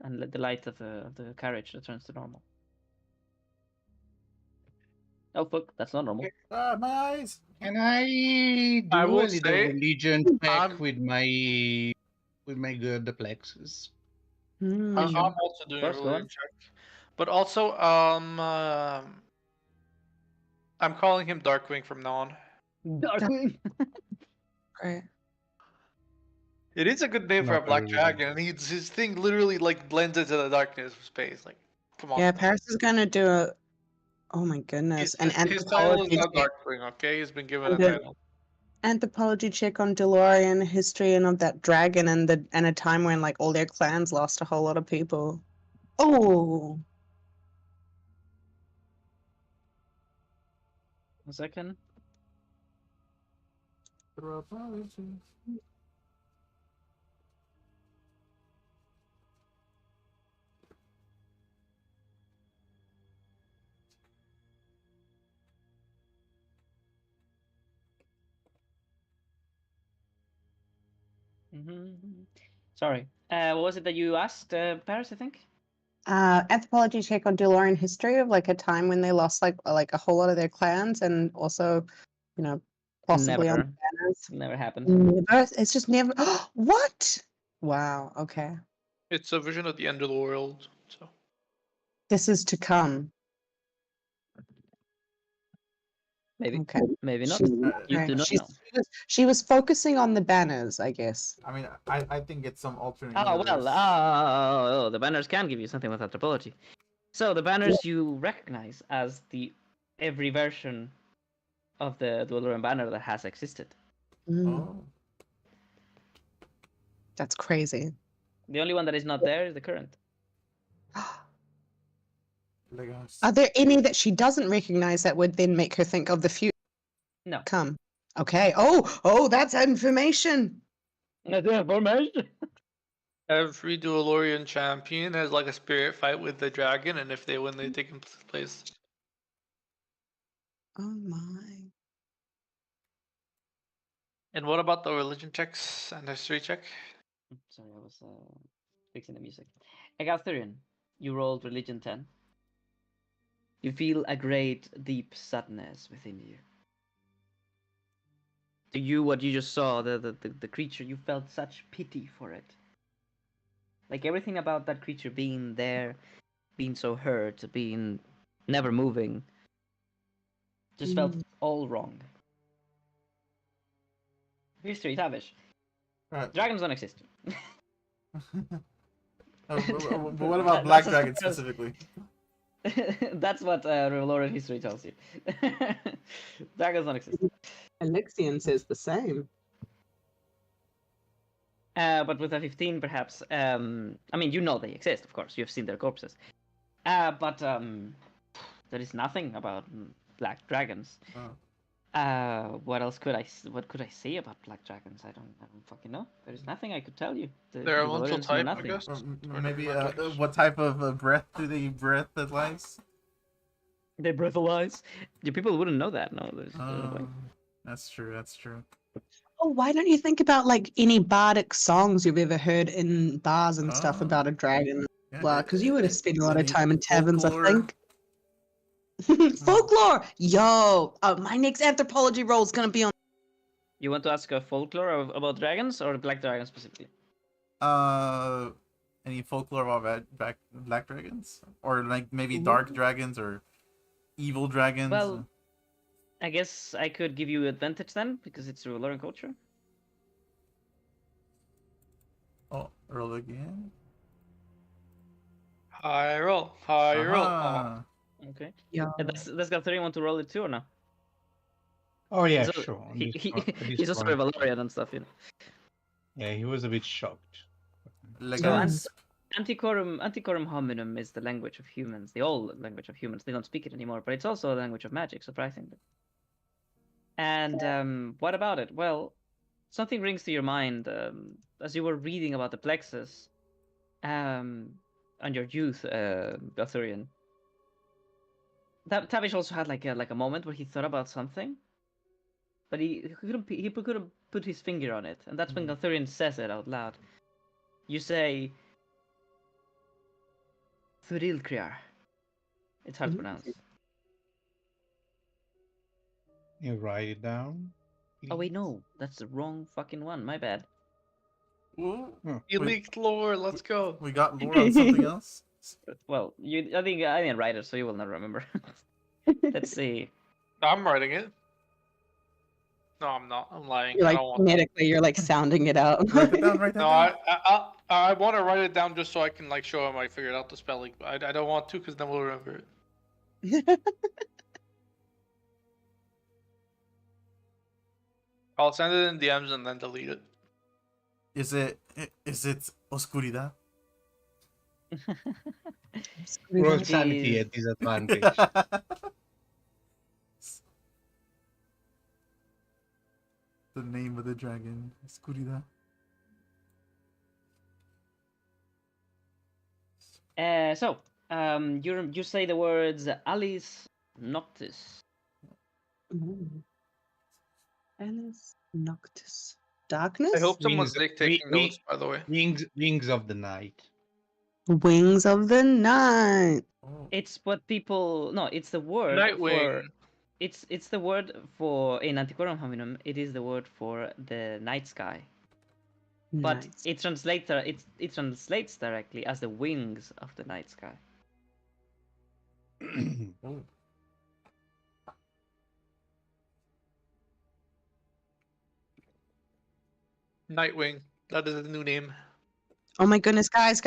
And the light of the carriage returns to normal. Oh fuck, that's not normal. Ah, my eyes! Can I do I a will little say, religion check I'm- with my good plexus? Hmm. I'm also doing a course, go religion on. check. But also, I'm calling him Darkwing from now on. Darkwing. Great. It is a good name for a Not black very dragon, and his thing literally like blends into the darkness of space. Like, come on. Yeah, Paris is gonna do a. Oh my goodness, an His title is anthropology not check, Darkwing, okay? He's been given a and a title. anthropology check on DeLorean history and of that dragon and a time when like all their clans lost a whole lot of people. Oh, 1 second. Sorry. What was it that you asked, Paris? I think. anthropology check on DeLorean history of like a time when they lost like a whole lot of their clans and also, possibly on Never. the banners. Never happened. Never. It's just never. What? Wow. Okay. It's a vision of the end of the world. So This is to come. Maybe. Okay. Maybe not. She's, You right. do not know. She was focusing on the banners, I guess. I mean, I think it's some alternate Oh universe. well. The banners can give you something with anthropology. So the banners you recognize as every version of the Dweller banner that has existed. Mm, Oh. that's crazy. The only one that is not there is the current. Are there any that she doesn't recognize that would then make her think of the future? No. Come. Okay. Oh, that's information. That's information. every Duelorian champion has like a spirit fight with the dragon, and if they win, they take place. Oh my. And what about the religion checks and history check? Sorry, I was fixing the music. Egalthurian, you rolled religion 10. You feel a great, deep sadness within you. To you, what you just saw, the creature, you felt such pity for it. Like everything about that creature being there, being so hurt, being never moving, just felt all wrong. History, Tavish. Right. Dragons don't exist. But what about Black That's Dragon as far as- specifically? That's what Reloran history tells you. Dragons don't exist. Alexian says the same. But with a 15, perhaps. I mean, you know they exist, of course. You've seen their corpses. But there is nothing about black dragons. Oh. What else could I? What could I say about black dragons? I don't fucking know. There is nothing I could tell you. They're the elemental Lorens know type, I nothing. guess. Or maybe what type of breath do they breath that lies? They breathalyze. You people wouldn't know that. No, there's no way. That's true. That's true. Oh, why don't you think about like any bardic songs you've ever heard in bars and stuff Oh. about a dragon? Yeah, Because you would have spent a lot of any time in taverns, folklore? I think. Folklore! Yo! My next anthropology role is going to be on. You want to ask a folklore about dragons or black dragons specifically? any folklore about black dragons, or like maybe dark dragons or evil dragons? Well, I guess I could give you advantage then because it's ruler and culture. Oh, roll again. High roll. High roll. Oh. Aha. Okay. Yeah. And does Galtharian want to roll it too or no? Oh yeah, He's a- sure. On He, this he, part- at this he's also a point, Valorian and stuff, you know. yeah, he was a bit shocked. Legans. Antiquorum hominum is the language of humans, the old language of humans. They don't speak it anymore, but it's also a language of magic, surprisingly. And what about it? Well, something rings to your mind as you were reading about the plexus and your youth, Arthurian. Tavish also had like a moment where he thought about something, but he couldn't put his finger on it, and that's when Arthurian says it out loud. You say Thurilkriar. It's hard to pronounce. You write it down. Oh wait, please? no, that's the wrong fucking one. My bad. Ooh, You Wait. leaked lore. Let's go. we got lore on something else. Well, I think I didn't write it, so you will not remember. Let's see. I'm writing it. No, I'm not. I'm lying. You're I like don't want. phonetically, you're like sounding it out. Write it down. Write that No, down. I want to write it down just so I can like show him I figured out the spelling. But I don't want to because then we'll remember it. I'll send it in DMs and then delete it. Is it oscuridad? Roll It sanity is- at disadvantage. The name of the dragon, oscuridad. You say the words Alice Noctis. Alice Noctis. Darkness? I hope someone's Wings- taking we- notes, by the way. Wings of the night. Wings of the Night. Oh. It's what people no. It's the word Nightwing. for. It's the word for in Antiquorum hominum. It is the word for the night sky, but Nice. it translates directly as the wings of the night sky. Oh. Nightwing. That is a new name. Oh my goodness, guys.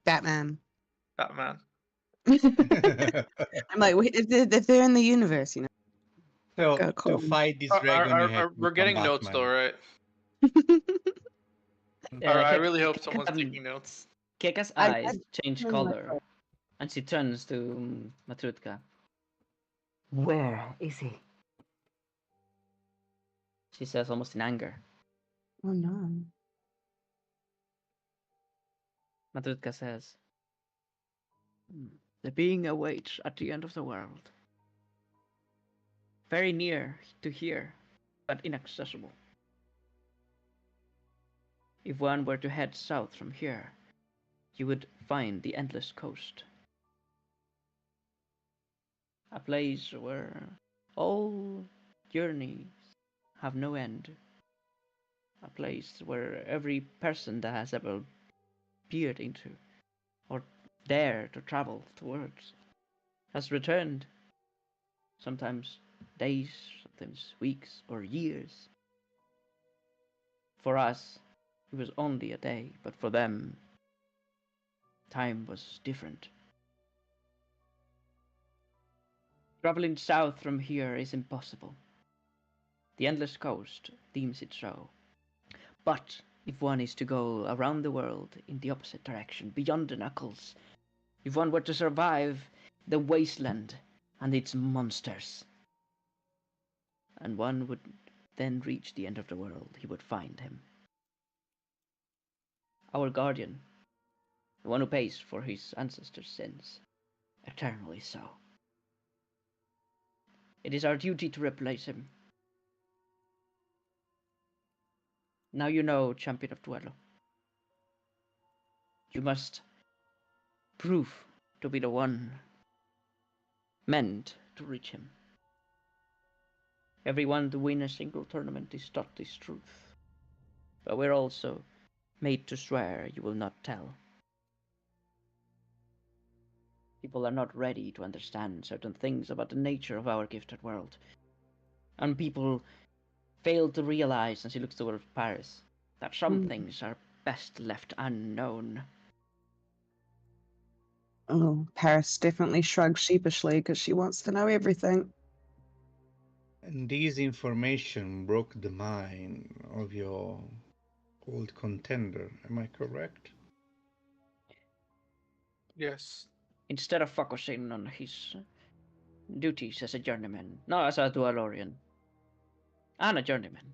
Batman. Batman. I'm like, wait, if they're in the universe, you know. So Go, to Colin. fight this dragon, you have to We're getting become notes though, Batman. right? I really hope someone's taking notes. Keka's eyes change color, and she turns to Matrutka. Where is he? She says almost in anger. Oh no. Matrutka says, "The being awaits at the end of the world. Very near to here, but inaccessible. If one were to head south from here, you would find the endless coast. A place where all journeys have no end. A place where every person that has ever peered into or dared to travel towards has returned. Sometimes days, sometimes weeks or years. For us, it was only a day, but for them, time was different. Traveling south from here is impossible. The endless coast deems it so. But if one is to go around the world in the opposite direction, beyond the knuckles, if one were to survive the wasteland and its monsters, and one would then reach the end of the world, he would find him. Our guardian, the one who pays for his ancestors' sins, eternally so. It is our duty to replace him. Now you know, Champion of Duelo. You must prove to be the one meant to reach him. Everyone to win a single tournament is taught this truth. But we're also made to swear you will not tell People are not ready to understand certain things about the nature of our gifted world. And people fail to realize, as he looks towards Paris, that some things are best left unknown. Oh, Paris definitely shrugs sheepishly because she wants to know everything. And this information broke the mind of your old contender, am I correct? Yes. Instead of focusing on his duties as a journeyman, no, as a Dualorian, and a journeyman,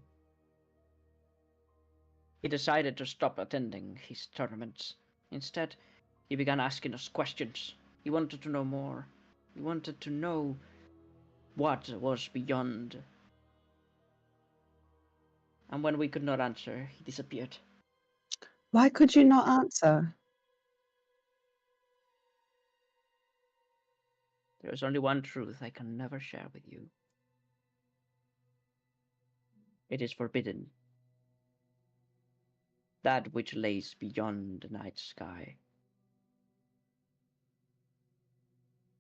he decided to stop attending his tournaments. Instead, he began asking us questions. He wanted to know more. He wanted to know what was beyond. And when we could not answer, he disappeared. Why could you not answer? There is only one truth I can never share with you. It is forbidden. That which lays beyond the night sky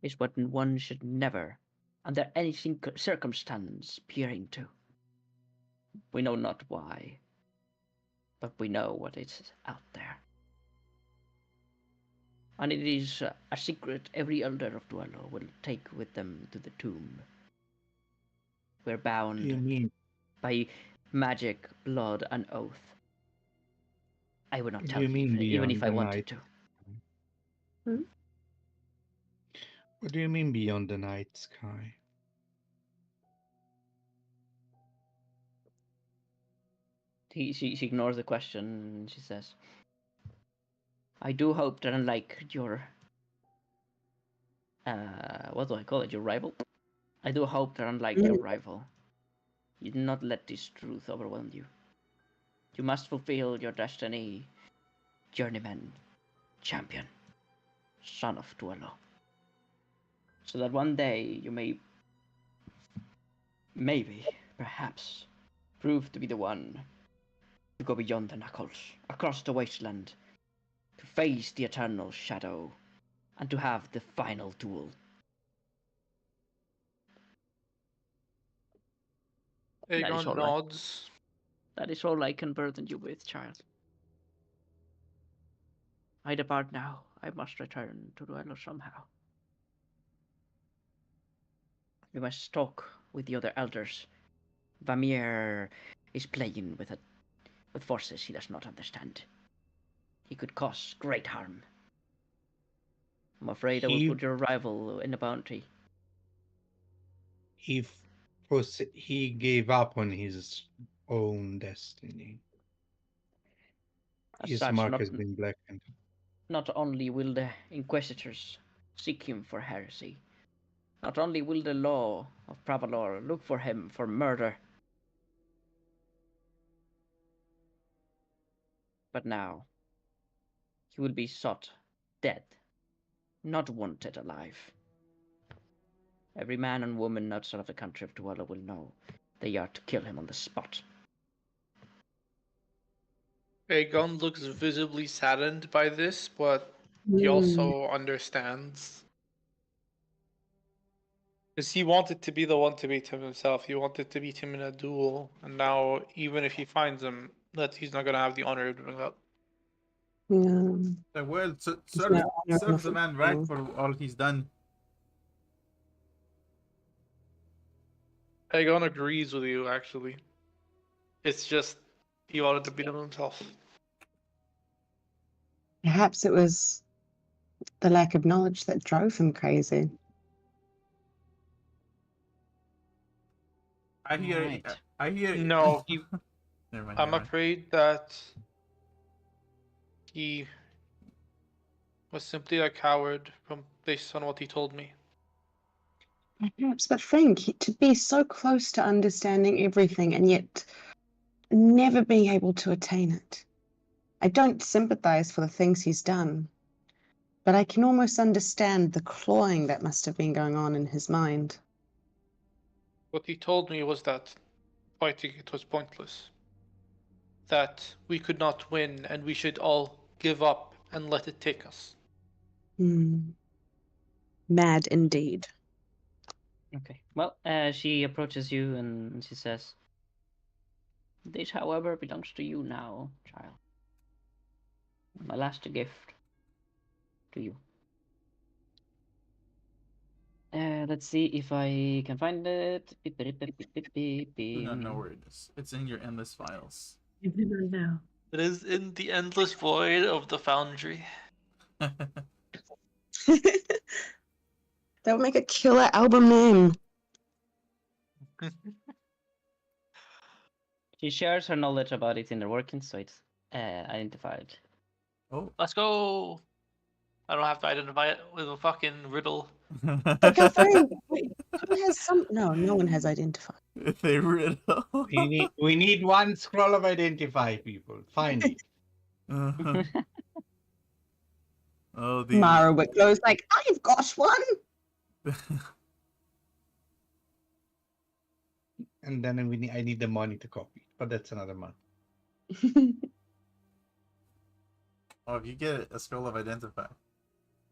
is what one should never, under any circumstance, peer into. We know not why, but we know what is out there. And it is a secret every elder of Duelo will take with them to the tomb. We're bound You mean by magic, blood, and oath. I would not tell you mean you, even beyond if I the wanted night? to. What do you mean beyond the night sky? She ignores the question and she says, I do hope that unlike your, what do I call it, your rival? I do hope that unlike your rival, you do not let this truth overwhelm you. You must fulfill your destiny, journeyman, champion, son of Duelo. So that one day you may, maybe, perhaps, prove to be the one to go beyond the knuckles, across the wasteland, to face the eternal shadow, and to have the final duel. That is Aegon all nods. That is all I can burden you with, child. I depart now. I must return to Duelo somehow. We must talk with the other elders. Vamir is playing with forces he does not understand. He could cause great harm. I'm afraid I will He put your rival in a bounty. he gave up on his own destiny. As His such, mark has been blackened. not only will the Inquisitors seek him for heresy, not only will the law of Pravalor look for him for murder, but now he will be sought dead, not wanted alive. Every man and woman outside of the country of Duelo will know they are to kill him on the spot. Aegon looks visibly saddened by this, but he also understands. Because he wanted to be the one to beat him himself. He wanted to beat him in a duel, and now even if he finds him, that he's not gonna have the honor of doing that. Yeah. The world There's no honor in serves the man right football. for all he's done. Aegon agrees with you, actually. It's just he wanted to beat him himself. Perhaps it was the lack of knowledge that drove him crazy. I hear. Right. I hear. No, Never mind, I'm never mind. afraid that he was simply a coward based on what he told me. Perhaps, but Frank, to be so close to understanding everything and yet never being able to attain it. I don't sympathize for the things he's done, but I can almost understand the clawing that must have been going on in his mind. What he told me was that fighting it was pointless. That we could not win and we should all give up and let it take us. Hmm. Mad indeed. Okay. Well, she approaches you and she says, "This, however, belongs to you now, child. My last gift to you." Let's see if I can find it. Do not know where it is. It's in your endless files. You do not know. It is in the endless void of the foundry. That would make a killer album name. She shares her knowledge about its inner workings, so it's identified. Oh. Let's go. I don't have to identify it with a fucking riddle. Okay, fine. Wait, who has some? No, no one has identified. They riddle. We need one scroll of identify, people. Find it. Uh-huh. Oh, the Mara goes like, I've got one. And then I need the money to copy, but that's another month. Oh, if you get a scroll of identify,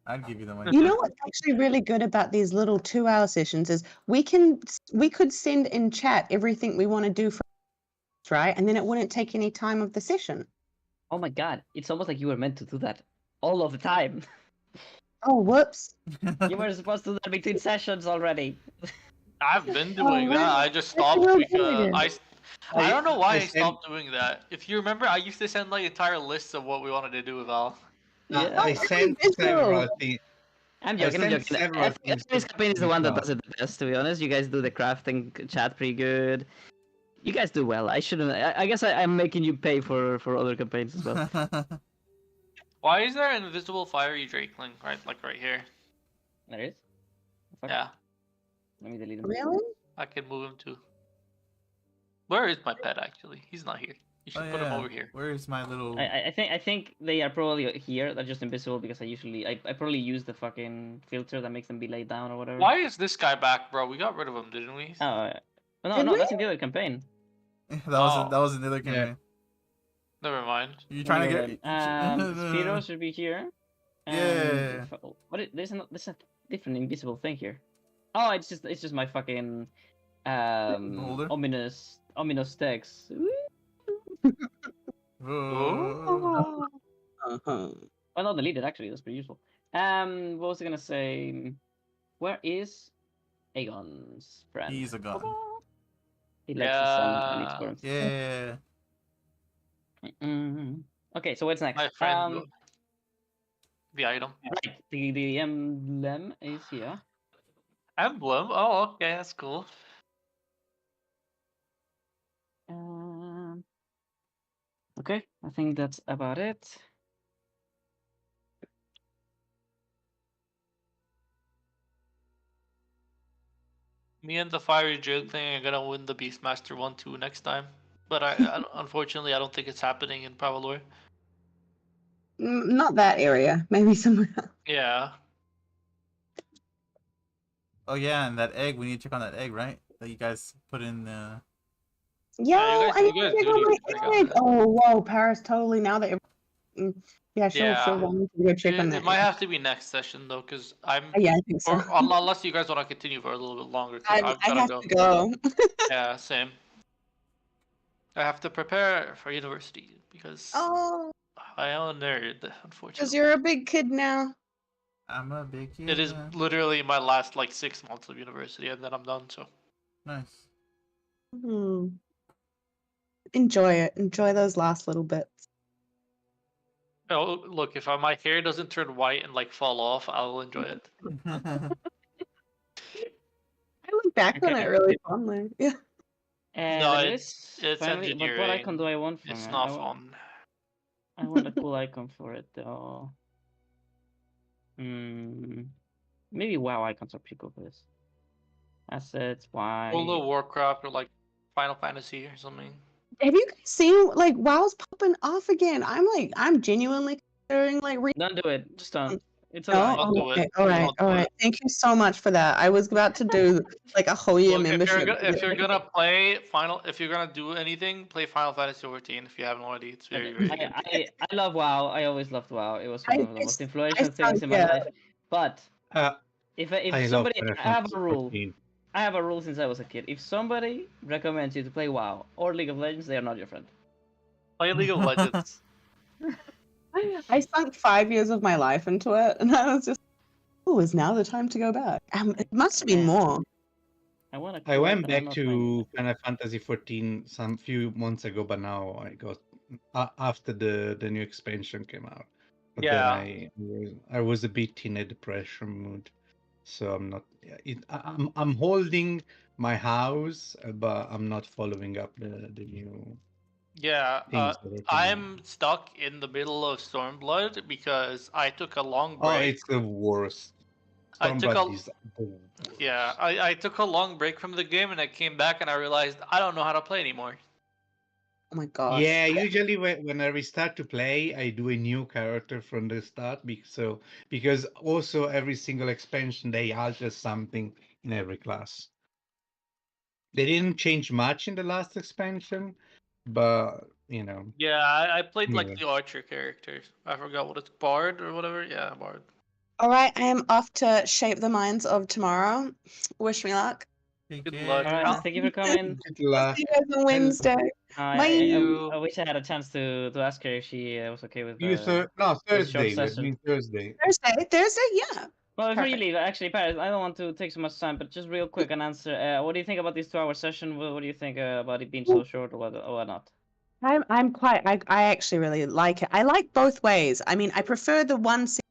I'd give you the money. You know what's actually really good about these little 2-hour sessions is we could send in chat everything we want to do for, right, and then it wouldn't take any time of the session. Oh my god, it's almost like you were meant to do that all of the time. Oh, whoops. You were supposed to do that between sessions already. I've been doing wow. that. I just That's stopped real because good. I don't know why I sent- stopped doing that. If you remember, I used to send like entire lists of what we wanted to do with Val. Yeah. I sent several things. I'm I joking, I'm sent joking. several things This to campaign is the one that Michelle. does it the best, to be honest. You guys do the crafting chat pretty good. You guys do well. I shouldn't. I guess I'm making you pay for other campaigns as well. Why is there an invisible fiery drakeling right here? There is. Fuck. Yeah, Let me delete him. Really? I can move him too. Where is my pet actually? He's not here. You should Oh, put him yeah. over here. Where's my little? I think they are probably here. They're just invisible because I probably use the fucking filter that makes them be laid down or whatever. Why is this guy back, bro? We got rid of him, didn't we? Oh, no, Did no, we? that's in the other campaign. that Oh. was another Yeah. campaign. Never mind. You trying to get? Spiro should be here. And Yeah. there's a different invisible thing here. Oh, it's just my fucking Holder? ominous text. Oh. Uh-huh. Oh, not deleted actually. That's pretty useful. What was I gonna say? Where is Aegon's friend? He's a god. He likes the sun and explores. Yeah. Okay, so what's next? My friend. The item. Right, the emblem is here. Emblem? Oh, okay, that's cool. Okay, I think that's about it. Me and the fiery drill thing are gonna win the Beastmaster 1-2 next time. But unfortunately, I don't think it's happening in Pravalor. Not that area. Maybe somewhere else. Yeah. Oh yeah, and that egg. We need to check on that egg, right? That you guys put in. Yo, you guys- I you need guys to do check on need my to check on egg. that. Oh, whoa, Paris, totally. Now that yeah, sure, Yeah. sure. We'll need to go check on It that. might have to be next session though, because I'm. Yeah, I think so. Or unless you guys want to continue for a little bit longer, 'cause I I've gotta have go. to go. Yeah, same. I have to prepare for university because Oh, I am a nerd, because unfortunately. you're a big kid now. I'm a big kid. It is now. literally my last like 6 months of university, and then I'm done. So Nice. Enjoy it. Enjoy those last little bits. oh, look, if my hair doesn't turn white and like fall off, I'll enjoy it. I look back on Okay. it really fondly. Yeah. No, There it's is finally, but what icon do I want from It's it? not fun. I want a cool icon for it though. Maybe WoW icons are pretty cool for this. Assets, why? World of Warcraft or like Final Fantasy or something. Have you guys seen like WoW's popping off again? I'm genuinely considering like Don't do it. Just don't. It's No? alright. Don't do Okay, it. all right, Don't do all right. it. Thank you so much for that. I was about to do like a whole year Look, membership. if you're gonna play if you're gonna do anything, play Final Fantasy 14. If you haven't already, it's very very good. I love WoW. I always loved WoW. It was one of the most influential I things in my yeah. life. But If I love somebody, Final I have Fantasy a rule. 14. I have a rule since I was a kid. If somebody recommends you to play WoW or League of Legends, they are not your friend. Play League of Legends. I sunk 5 years of my life into it, and I was just, oh, is now the time to go back? It must have been Yeah. more. I want to. I went back to Final Fantasy 14 some few months ago, but now I got after the new expansion came out. But then Yeah. I was a bit in a depression mood, so I'm not. I'm holding my house, but I'm not following up the new Yeah, things that are coming out. I'm stuck in the middle of Stormblood because I took a long Oh, break. it's the worst. I took a Stormblood is the worst. yeah, I took a long break from the game and I came back and I realized I don't know how to play anymore. Oh my gosh. Yeah, usually when I restart to play, I do a new character from the start because also every single expansion they alter something in every class. They didn't change much in the last expansion, but Yeah, I played like anyway. the archer characters. I forgot what it's Bard or whatever. Yeah, Bard. All right, I am off to shape the minds of tomorrow. Wish me luck. Take Good care. luck. All right, thank you for coming. Good I'll luck. see you guys on Wednesday. Bye. I wish I had a chance to ask her if she was okay with You the no, short Thursday. Let's session. meet Thursday. Thursday, yeah. Well, before you Perfect. leave, actually, Paris, I don't want to take so much time, but just real quick an answer. What do you think about this 2-hour session? What do you think about it being so short or whatnot? I actually really like it. I like both ways. I mean, I prefer the one scene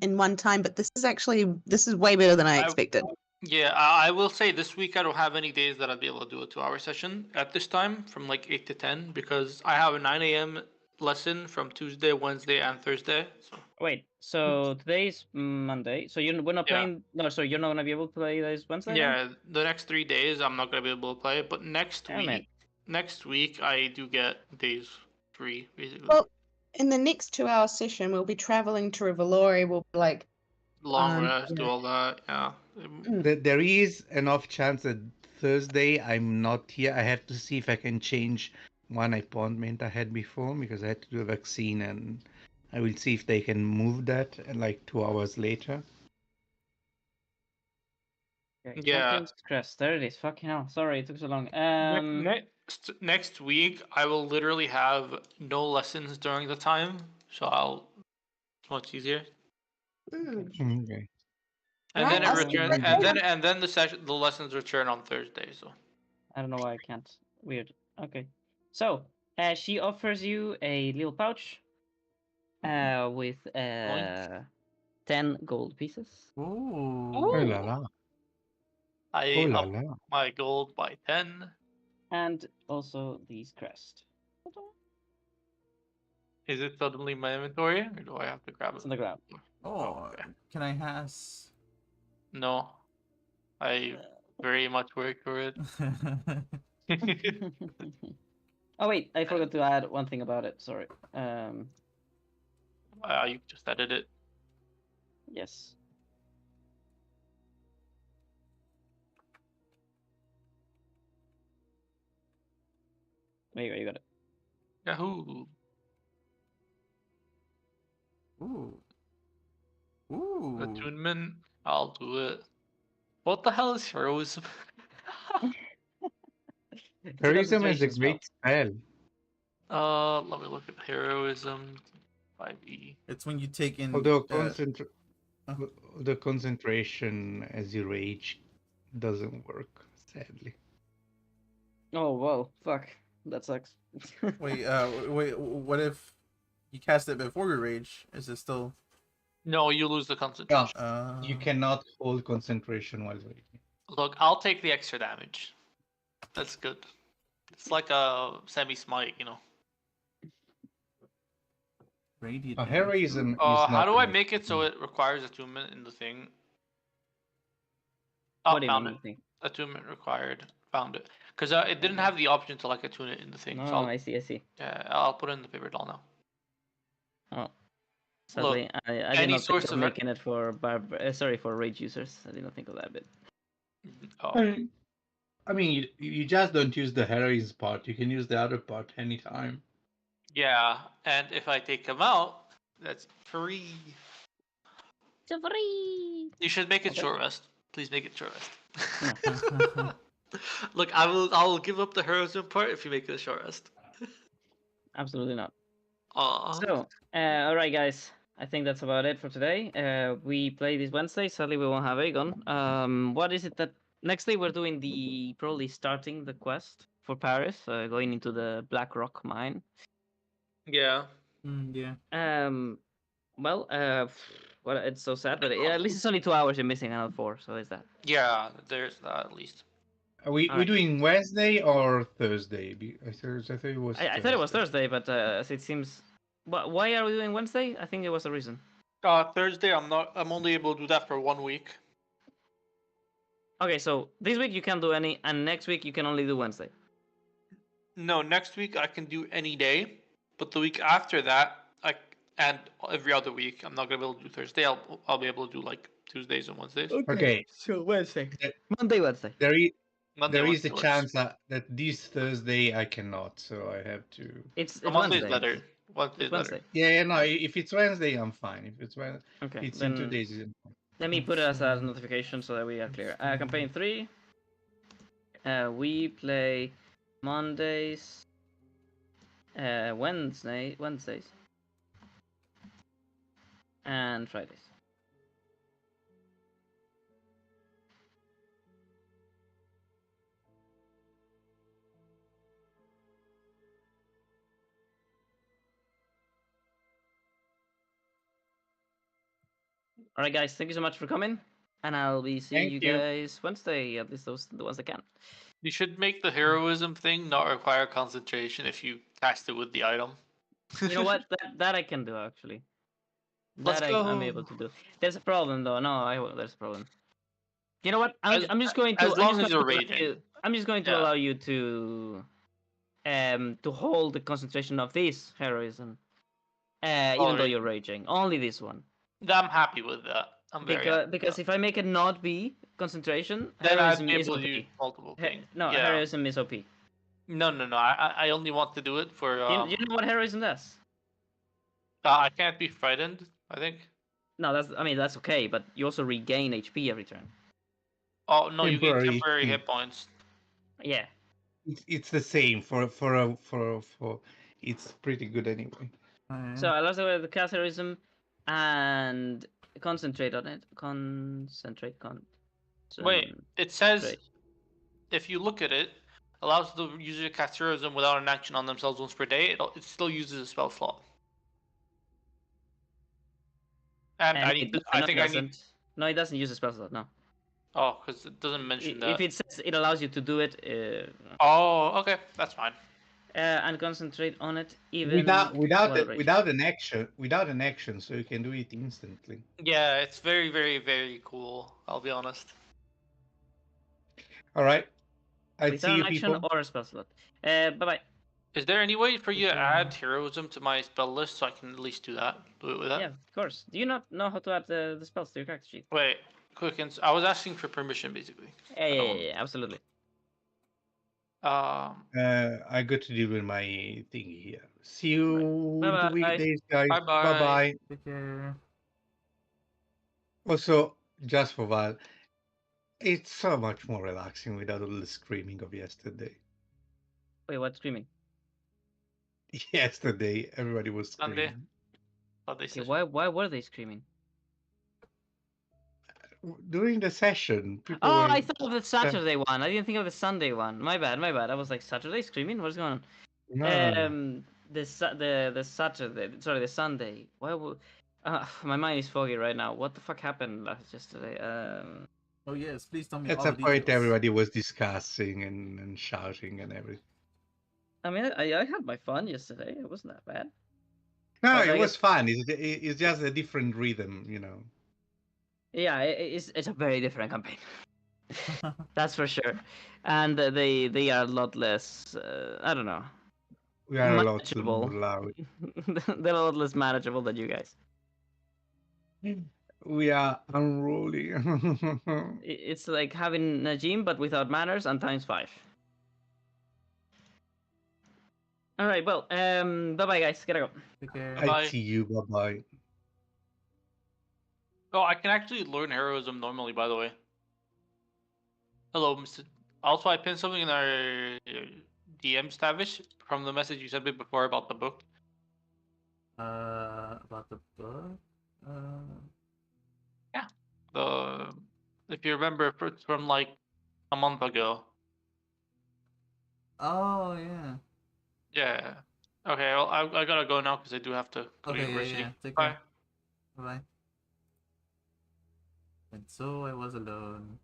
in one time, but this is way better than I expected. Yeah, I will say this week I don't have any days that I'd be able to do a 2-hour session at this time from like 8 to 10 because I have a 9 a.m. lesson from Tuesday, Wednesday, and Thursday. So Wait, so today's Monday. So we're not Yeah. playing. No, so you're not gonna be able to play this Wednesday. then? yeah, the next 3 days I'm not gonna be able to play, but Damn it. next week I do get days free basically. Well, in the next 2-hour session, we'll be traveling to Rivalori. We'll be like, Long rest, do all that. Yeah. There is enough chance that Thursday I'm not here. I have to see if I can change one appointment I had before because I had to do a vaccine, and I will see if they can move that like 2 hours later. Okay, Yeah. Jenkins Crest. There it is. Fucking hell. Sorry it took so long. Next week I will literally have no lessons during the time, so it's much easier. Okay. And Right, then it I'll see you returns, Monday. and then the lessons return on Thursday. So I don't know why I can't. Weird. Okay. So, she offers you a little pouch with 10 gold pieces. Ooh. Oh la la. I Oh la up la. my gold by 10. And also these crest. Is it suddenly in my inventory, or do I have to grab It's it? on the ground. Oh, okay. can I has? No, I very much work for it. Oh wait, I forgot to add one thing about it. Sorry. You just added it. Yes. There you go. You got it. Yahoo! Ooh. Ooh. Attunement. I'll do it. What the hell is heroism? Heroism is a great spell. Let me look at heroism. 5e. It's when you take in. Although the concentration as you rage doesn't work, sadly. Oh well, fuck. That sucks. Wait. Wait. What if you cast it before your rage? Is it still? No, you lose the concentration. You cannot hold concentration while raging. Look, I'll take the extra damage. That's good. It's like a semi-smite, you know. Radiant. Heroism is how not do I an make it so it requires attunement in the thing? What do you found mean? it. Attunement required. Found it. Because it didn't have the option to like attune it in the thing. No, So I see. yeah, I'll put it in the paper doll now. Oh. Sadly, Look, I did any not think source of of making it for for rage users. I did not think of that bit. Oh. I mean, you just don't use the heroism part. You can use the other part anytime. Yeah, and if I take him out, that's free. Free. You should make it Okay. short rest. Please make it short rest. No. Look, I'll give up the heroism part if you make it a short rest. Absolutely not. Aw. So, all right, guys. I think that's about it for today. We play this Wednesday. Sadly, we won't have Aegon. What is it that next day we're doing? Probably starting the quest for Paris, going into the Black Rock mine. Yeah. Yeah. Well, well, it's so sad, but at least it's only 2 hours. You're missing another 4, so is that? Yeah, there's that at least. Are we Alright. doing Wednesday or Thursday? I thought it was. I thought it was Thursday, but it seems. Why are we doing Wednesday? I think there was a reason. Thursday, I'm only able to do that for 1 week. Okay, so this week you can't do any, and next week you can only do Wednesday. No, next week I can do any day, but the week after that, and every other week, I'm not gonna be able to do Thursday. I'll be able to do like Tuesdays and Wednesdays. Okay. So Wednesday. There- Monday, Wednesday. Monday, There is a Wednesday works. chance that this Thursday I cannot, so I have to. It's Monday's Wednesday. better. Wednesday's It's Wednesday. better. Yeah, no. If it's Wednesday, I'm fine. If it's Wednesday, Okay. it's then in 2 days. Isn't it? let me put it as a notification so that we are clear. Campaign 3. We play Mondays, Wednesdays, and Fridays. All right, guys. Thank you so much for coming, and I'll be seeing Thank you you. guys Wednesday. At least the ones that can. You should make the heroism thing not require concentration if you cast it with the item. You know what? That I can do actually. Let's I'm go. able to do. There's a problem though. No, there's a problem. You know what? I'm As just going to. as long I'm as just you're going to allow raging. you, I'm just going to Yeah. allow you to hold the concentration of this heroism, even though Alright. you're raging. Only this one. I'm happy with that. I'm very happy with Because that. if I make it not be concentration, Then I'd heroism be is able OP. to use multiple things. No, Yeah. heroism is OP. No. I only want to do it for. You know what heroism does? I can't be frightened. I think. No, that's okay, but you also regain HP every turn. Oh no, you get Temporary temporary HP. hit points. Yeah. It's the same for. It's pretty good anyway. So I lost the cast heroism and concentrate on it. Wait, it says if you look at it, allows the user to cast heroism without an action on themselves once per day. It still uses a spell slot. And I need. I think I need. No, it doesn't use a spell slot. No. Oh, because it doesn't mention that. If it says it allows you to do it. Oh, okay, that's fine. And concentrate on it even Without while an action, so you can do it instantly. Yeah, it's very, very, very cool. I'll be honest. All right. I'd without see an you action people. or a spell slot. Bye bye. Is there any way for you to add heroism to my spell list so I can at least do that? Do it with that? Yeah, of course. Do you not know how to add the spells to your character sheet? Wait, quick. I was asking for permission, basically. Yeah, absolutely. I got to deal with my thingy here. See you in Bye-bye, 2 weekdays, guys. Bye-bye. Bye bye. Take care. Also, just for Val, it's so much more relaxing without all the screaming of yesterday. Wait, what's screaming? Yesterday, everybody was Sunday. screaming. Sunday Okay, session. why were they screaming? During the session, people Oh, were... I thought of the Saturday one. I didn't think of the Sunday one. My bad. I was like, Saturday screaming? What's going on? No. The Saturday. Sorry, the Sunday. Why would? My mind is foggy right now. What the fuck happened yesterday? Oh yes, please tell me At all some the point, details. everybody was discussing and shouting and everything. I mean, I had my fun yesterday. It wasn't that bad. No, But I it was guess- fun. It's just a different rhythm, you know. Yeah, it's a very different campaign. That's for sure. And they are a lot less. I don't know. We are a lot Manageable. more loud. They're a lot less manageable than you guys. We are unruly. It's like having Najim but without manners and times 5. All right, well, bye bye guys. Gotta go. Take care. Bye. I see you. Bye bye. Oh, I can actually learn heroism normally, by the way. Hello, Mr. Also, I pinned something in our DM, Stavish, from the message you sent me before about the book. About the book. Yeah. If you remember, it's from like a month ago. Oh yeah. Yeah. Okay. Well, I gotta go now because I do have to go to Okay, university. yeah. Take Bye. care. Bye. And so I was alone.